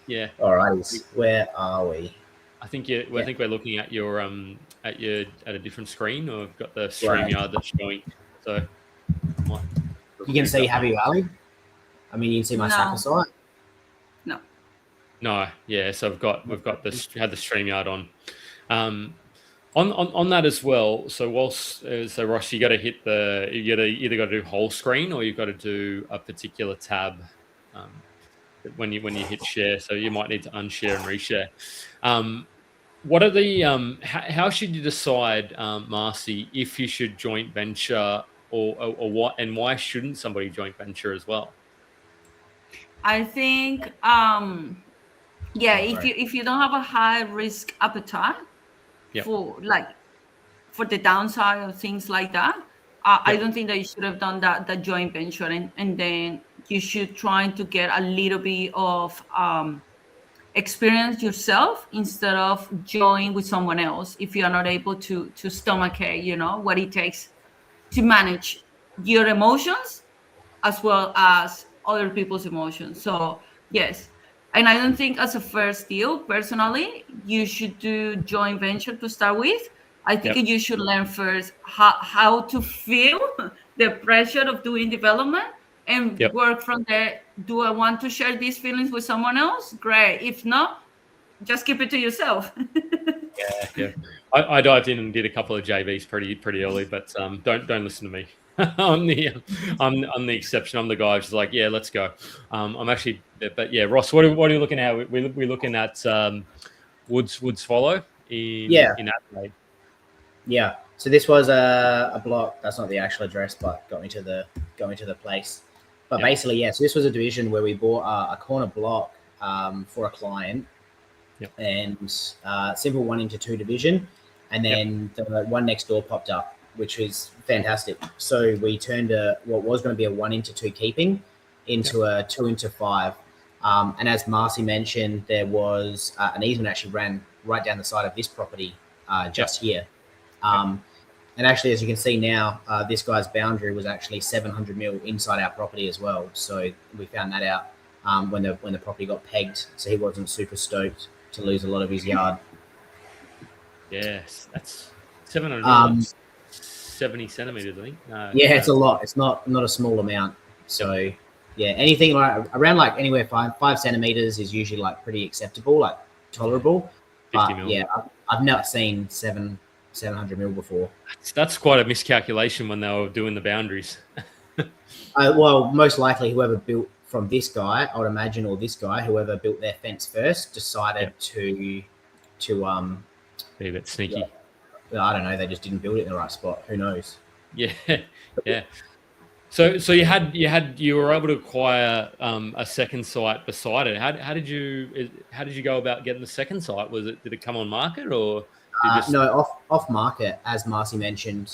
Speaker 1: Yeah.
Speaker 3: All right. Where are we?
Speaker 1: I think we're looking at your at a different screen, or we've got the StreamYard that's showing. So
Speaker 3: you can see Happy Valley. I mean, you can see my Sapper site.
Speaker 1: No. Yeah. So we've got had the StreamYard on. On that as well. So Ross, you got to either got to do whole screen, or you've got to do a particular tab when you hit share. So you might need to unshare and reshare. What are the how should you decide, Marci, if you should joint venture or what, and why shouldn't somebody joint venture as well?
Speaker 2: I think if you don't have a high risk appetite for the downside of things like that, I don't think that you should have done that joint venture, and then you should try to get a little bit of experience yourself instead of join with someone else if you are not able to stomach what it takes to manage your emotions as well as other people's emotions. So yes, and I don't think as a first deal, personally, you should do joint venture to start with. I think you should learn first how to feel the pressure of doing development and work from there. Do I want to share these feelings with someone else? Great. If not, just keep it to yourself.
Speaker 1: Yeah. I dived in and did a couple of JVs pretty early, but don't listen to me. I'm the exception. I'm the guy who's like, yeah, let's go. I'm actually, but yeah, Ross, what are you looking at? We're looking at Woods Follow in Adelaide.
Speaker 3: Yeah. So this was a block. That's not the actual address, but got me to the place. But basically, so this was a division where we bought a corner block for a client, and simple 1-into-2 division, and then the one next door popped up, which was fantastic. So we turned what was going to be a 1-into-2 keeping into a 2-into-5. And as Marci mentioned, there was an easement actually ran right down the side of this property just here. And actually, as you can see now, this guy's boundary was actually 700 mil inside our property as well. So we found that out when the property got pegged. So he wasn't super stoked to lose a lot of his yard.
Speaker 1: Yes, that's 700 70 centimeters, I think.
Speaker 3: It's a lot. It's not a small amount. So anything like around anywhere 5 centimeters is usually pretty acceptable, tolerable.
Speaker 1: 50 mil.
Speaker 3: I've not seen 700 mil before.
Speaker 1: That's quite a miscalculation when they were doing the boundaries.
Speaker 3: Well, most likely whoever from this guy, I would imagine, or this guy, whoever built their fence first, decided to
Speaker 1: be a bit sneaky.
Speaker 3: I don't know. They just didn't build it in the right spot. Who knows?
Speaker 1: Yeah, yeah. So you were able to acquire a second site beside it. How did you go about getting the second site? Did it come on market or?
Speaker 3: No, off market, as Marci mentioned.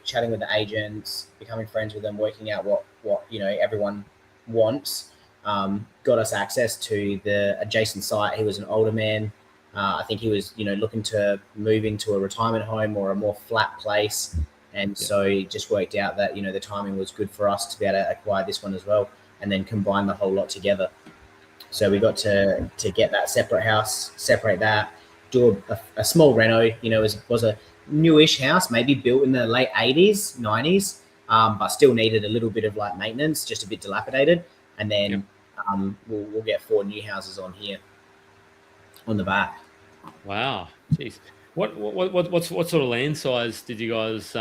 Speaker 3: Chatting with the agents, becoming friends with them, working out what everyone wants. Got us access to the adjacent site. He was an older man. I think he was looking to move into a retirement home or a more flat place. And so it just worked out that, the timing was good for us to be able to acquire this one as well and then combine the whole lot together. So we got to get that separate house, separate that, do a small reno. It was a newish house, maybe built in the late 80s, 90s, but still needed a little bit of like maintenance, just a bit dilapidated. And then we'll get 4 new houses on here on the back.
Speaker 1: Wow. Jeez. What sort of land size did you guys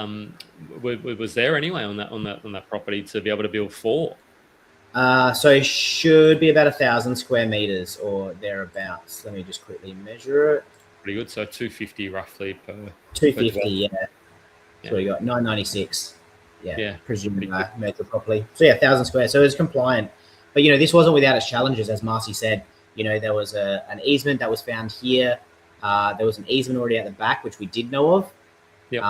Speaker 1: was there anyway on that property to be able to build 4?
Speaker 3: So it should be about 1,000 square meters or thereabouts. Let me just quickly measure it.
Speaker 1: Pretty good. So 250 roughly per.
Speaker 3: 250, yeah. So we got 996. Yeah. Presumably measured properly. So 1,000 square. So it's compliant. But this wasn't without its challenges, as Marci said. There was an easement that was found here. There was an easement already at the back, which we did know of.
Speaker 1: Yep.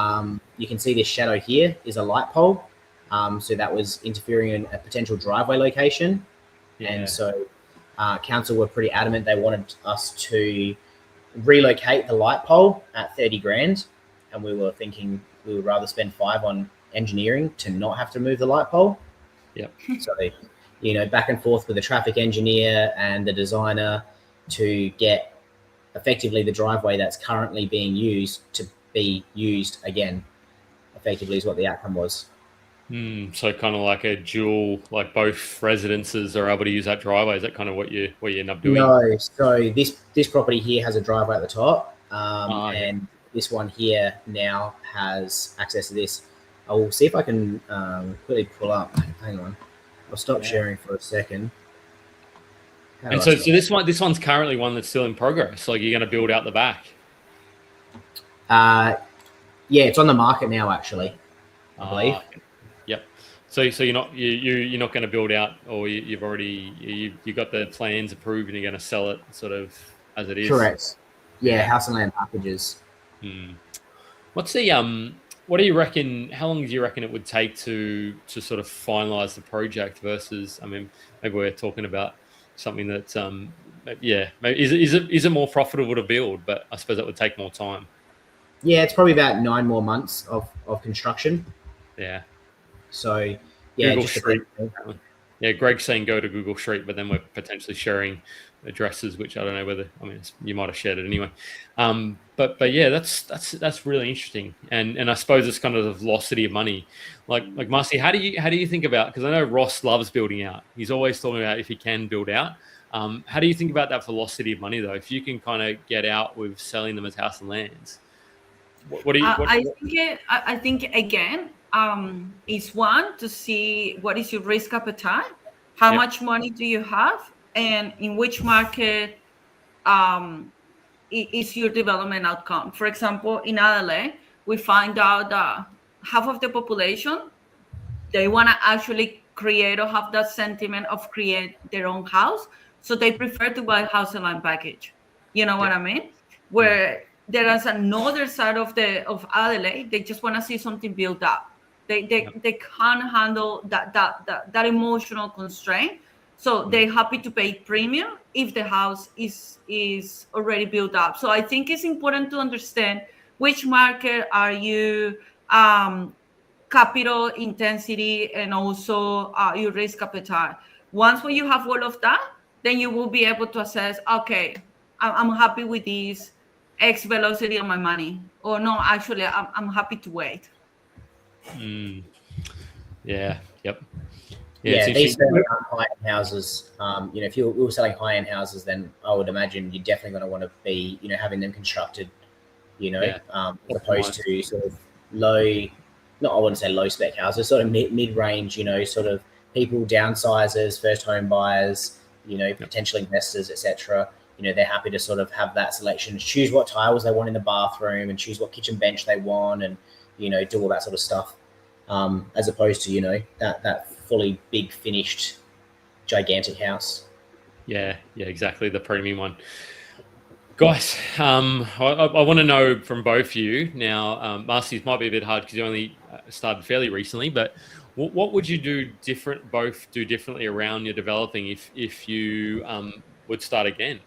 Speaker 3: You can see this shadow here is a light pole. So that was interfering in a potential driveway location. Yeah. And so council were pretty adamant. They wanted us to relocate the light pole at 30 grand. And we were thinking we would rather spend 5 on engineering to not have to move the light pole.
Speaker 1: Yep.
Speaker 3: So, back and forth with the traffic engineer and the designer to get effectively the driveway that's currently being used to be used again, effectively is what the outcome was.
Speaker 1: So kind of like a dual, like both residences are able to use that driveway. Is that kind of what you end up doing?
Speaker 3: No, so this property here has a driveway at the top, and this one here now has access to this. I will see if I can quickly pull up. Hang on, I'll stop sharing for a second.
Speaker 1: And so this one's currently one that's still in progress. Like you're going to build out the back.
Speaker 3: Yeah, it's on the market now, actually. I believe.
Speaker 1: Yep. So you're not going to build out, or you've got the plans approved and you're going to sell it sort of as it is.
Speaker 3: Correct. Yeah, house and land packages.
Speaker 1: What's the what do you reckon? How long do you reckon it would take to sort of finalize the project versus? I mean, maybe we're talking about something that maybe is it more profitable to build, but I suppose that would take more time.
Speaker 3: Yeah, it's probably about 9 more months of construction.
Speaker 1: Yeah.
Speaker 3: So yeah,
Speaker 1: Google Street. Yeah, Greg's saying go to Google Street, but then we're potentially sharing addresses, which I don't know whether. I mean, you might have shared it anyway. But yeah, that's really interesting, and I suppose it's kind of the velocity of money. Like Marci, how do you think about? Because I know Ross loves building out. He's always talking about if he can build out. How do you think about that velocity of money though? If you can kind of get out with selling them as house and lands, what do you?
Speaker 2: I think again, is one to see what is your risk appetite, how much money do you have, and in which market is your development outcome. For example, in Adelaide, we find out that half of the population, they want to actually create or have that sentiment of create their own house. So they prefer to buy house and land package. You know what I mean? Where there is another side of Adelaide, they just want to see something built up. They can't handle that emotional constraint. So they're happy to pay premium if the house is already built up. So I think it's important to understand which market are you, capital intensity, and also your risk appetite. Once when you have all of that, then you will be able to assess, okay, I'm happy with this X velocity on my money. Or no, actually, I'm happy to wait.
Speaker 1: Yeah, yep.
Speaker 3: Yeah, these aren't high-end houses. If we were selling high-end houses, then I would imagine you're definitely going to want to be, having them constructed, as opposed to sort of low, I wouldn't say low spec houses, sort of mid-range, sort of people, downsizers, first home buyers, potential investors, etc. They're happy to sort of have that selection, choose what tiles they want in the bathroom and choose what kitchen bench they want, and do all that sort of stuff, as opposed to that fully big finished gigantic house.
Speaker 1: Yeah, exactly, the premium one. Guys, I want to know from both of you now. Marci, might be a bit hard because you only started fairly recently, but what would you do differently around your developing if you would start again?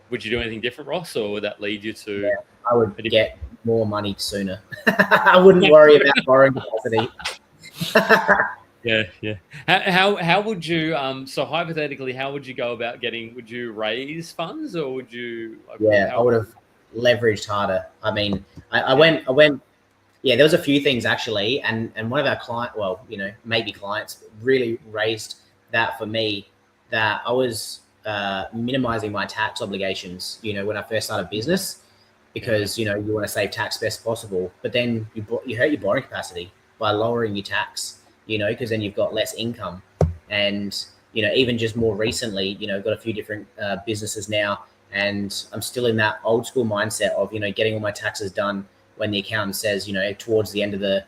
Speaker 1: Would you do anything different, Ross, or would that lead you to?
Speaker 3: Yeah, I would get more money sooner. I wouldn't worry about borrowing capacity.
Speaker 1: Yeah. How would you? So hypothetically, how would you go about getting? Would you raise funds, or would you?
Speaker 3: I would have leveraged harder. I mean, I went. Yeah, there was a few things actually, and one of our maybe clients really raised that for me, that I was minimizing my tax obligations. When I first started business, because you want to save tax best possible, but then you hurt your borrowing capacity by lowering your tax. Because then you've got less income. And, even just more recently, got a few different businesses now, and I'm still in that old school mindset of, getting all my taxes done when the accountant says, towards the end of the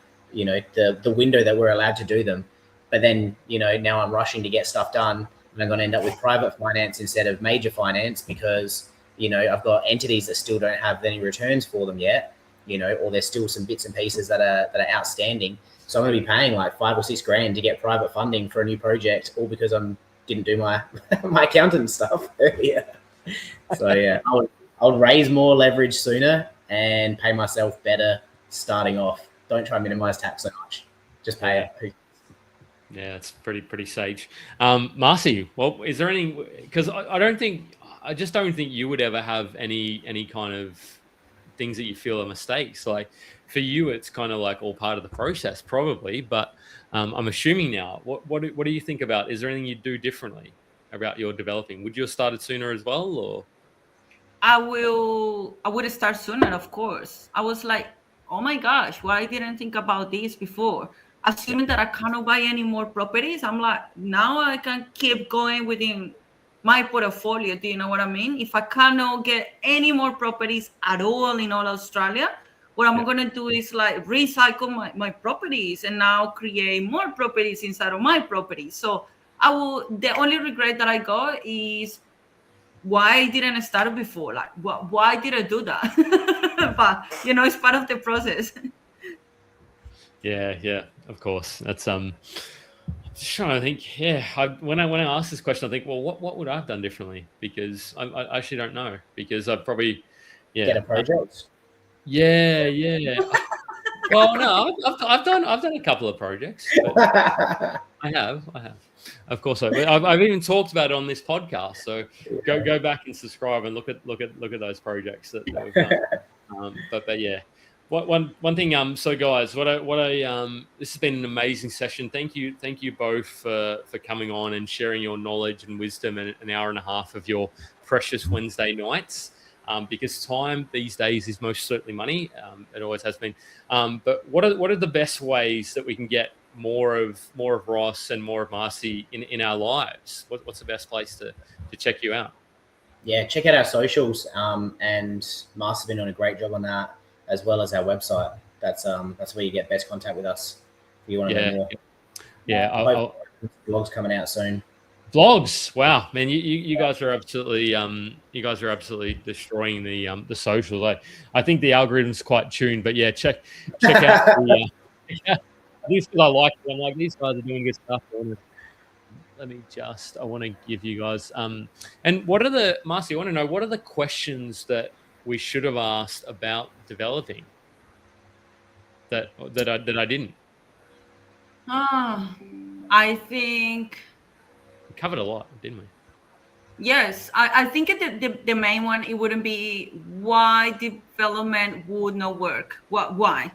Speaker 3: window that we're allowed to do them. But then, now I'm rushing to get stuff done, and I'm going to end up with private finance instead of major finance because, I've got entities that still don't have any returns for them yet, or there's still some bits and pieces that are outstanding. So I'm going to be paying like $5 or $6 grand to get private funding for a new project, all because I didn't do my my accountant stuff earlier. So yeah, I would raise more leverage sooner and pay myself better starting off. Don't try and minimize tax so much. Just pay it.
Speaker 1: Yeah, it's pretty sage. Marci, well, is there any? Because I just don't think you would ever have any kind of things that you feel are mistakes. Like for you, it's kind of like all part of the process, probably. But I'm assuming now. What do you think about? Is there anything you do differently about your developing? Would you have started sooner as well, or?
Speaker 2: I would start sooner, of course. I was like, oh my gosh, why didn't I think about this before? Assuming that I cannot buy any more properties, I'm like, now I can keep going within my portfolio. Do you know what I mean? If I cannot get any more properties at all in all Australia, what I'm going to do is like recycle my properties and now create more properties inside of my properties. So the only regret that I got is why didn't I start before? Like, why did I do that? But, it's part of the process.
Speaker 1: Yeah, of course. That's just trying to think. Yeah, when I ask this question, I think, well, what would I have done differently? Because I actually don't know. Because I'd probably
Speaker 3: get a project.
Speaker 1: Yeah. Well, no, I've done a couple of projects. I have. Of course, I've even talked about it on this podcast. So go back and subscribe and look at those projects that we've done. But yeah. One thing. So guys, this has been an amazing session. Thank you both for coming on and sharing your knowledge and wisdom in an hour and a half of your precious Wednesday nights. Because time these days is most certainly money. It always has been. But what are the best ways that we can get more of Ross and more of Marci in our lives? What's the best place to check you out?
Speaker 3: Yeah, check out our socials. And Marci's been doing a great job on that, as well as our website. That's where you get best contact with us. If you want to know more.
Speaker 1: Yeah,
Speaker 3: blogs coming out soon.
Speaker 1: Vlogs, wow, man! You guys are absolutely destroying the socials. I think the algorithm's quite tuned, but yeah, check out the. These guys I like. I'm like, these guys are doing good stuff. I want to give you guys and Marci, I want to know what are the questions that we should have asked about developing that I didn't.
Speaker 2: I think.
Speaker 1: We covered a lot, didn't we?
Speaker 2: Yes, I think the main one, it wouldn't be why development would not work. Why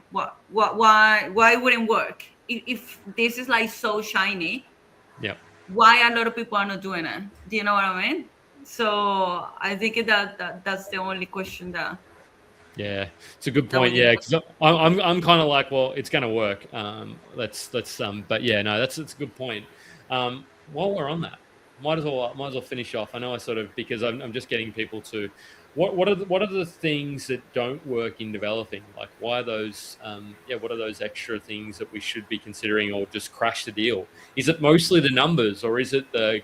Speaker 2: it wouldn't work if this is like so shiny.
Speaker 1: Yeah.
Speaker 2: Why a lot of people are not doing it? Do you know what I mean? So I think that's the only question that
Speaker 1: Yeah, it's a good point. Yeah, because I'm kind of like, well, it's going to work. But yeah, no, that's a good point. While we're on that, might as well finish off. I know I sort of, because I'm just getting people to, what are the things that don't work in developing? Like, why are those? What are those extra things that we should be considering, or just crash the deal? Is it mostly the numbers, or is it the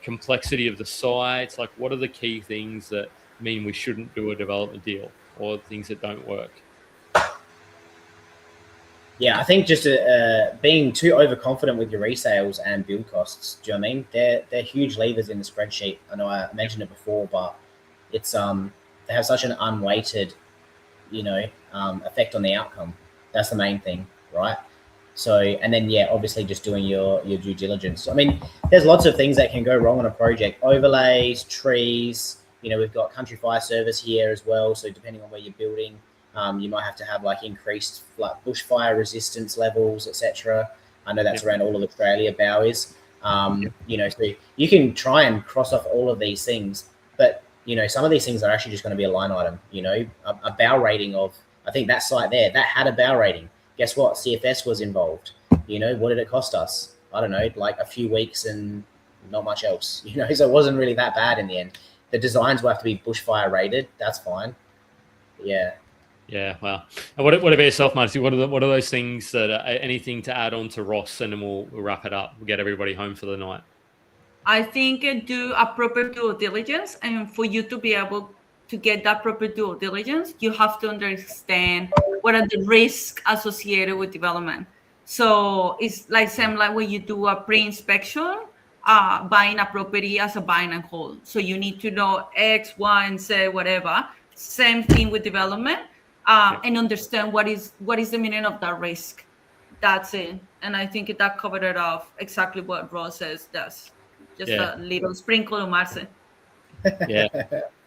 Speaker 1: complexity of the sites? Like, what are the key things that mean we shouldn't do a development deal, or things that don't work?
Speaker 3: Yeah, I think just being too overconfident with your resales and build costs. Do you know what I mean? They're huge levers in the spreadsheet. I know I mentioned it before, but it's they have such an unweighted, effect on the outcome. That's the main thing, right? So, and then obviously just doing your due diligence. I mean, there's lots of things that can go wrong on a project: overlays, trees. We've got country fire service here as well. So depending on where you're building, you might have to have like increased like bushfire resistance levels, etc. I know that's around all of Australia, BOW is. So you can try and cross off all of these things, but some of these things are actually just going to be a line item. A BOW rating of, I think that site there, that had a BOW rating. Guess what? CFS was involved. What did it cost us? I don't know, like a few weeks and not much else. So it wasn't really that bad in the end. The designs will have to be bushfire rated. That's fine. Yeah.
Speaker 1: Yeah, wow. And what about yourself, Marci? What are those things that are anything to add on to Ross, and then we'll wrap it up. We'll get everybody home for the night.
Speaker 2: I think do a proper due diligence, and for you to be able to get that proper due diligence, you have to understand what are the risks associated with development. So it's like same like when you do a pre-inspection, buying a property as a buying and hold. So you need to know X, Y, and Z, whatever. Same thing with development. And understand what is the meaning of that risk. That's it. And I think that covered it off exactly what Ross says does. Just a little sprinkle of Marce.
Speaker 1: Yeah.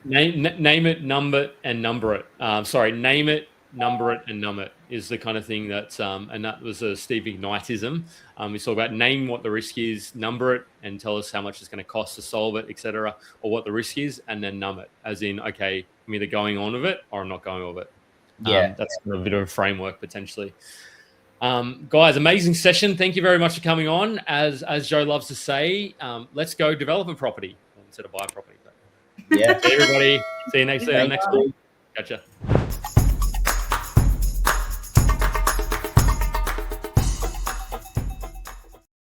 Speaker 1: Name it, number it, and number it. Name it, number it, and number it is the kind of thing that, and that was a Steve Ignitism. We talk about name what the risk is, number it, and tell us how much it's going to cost to solve it, etc., or what the risk is, and then number it, as in, okay, I'm either going on with it or I'm not going with it. That's a bit of a framework potentially. Guys, amazing session. Thank you very much for coming on. As Joe loves to say, let's go develop a property instead of buy a property. See everybody. See you next week. Gotcha.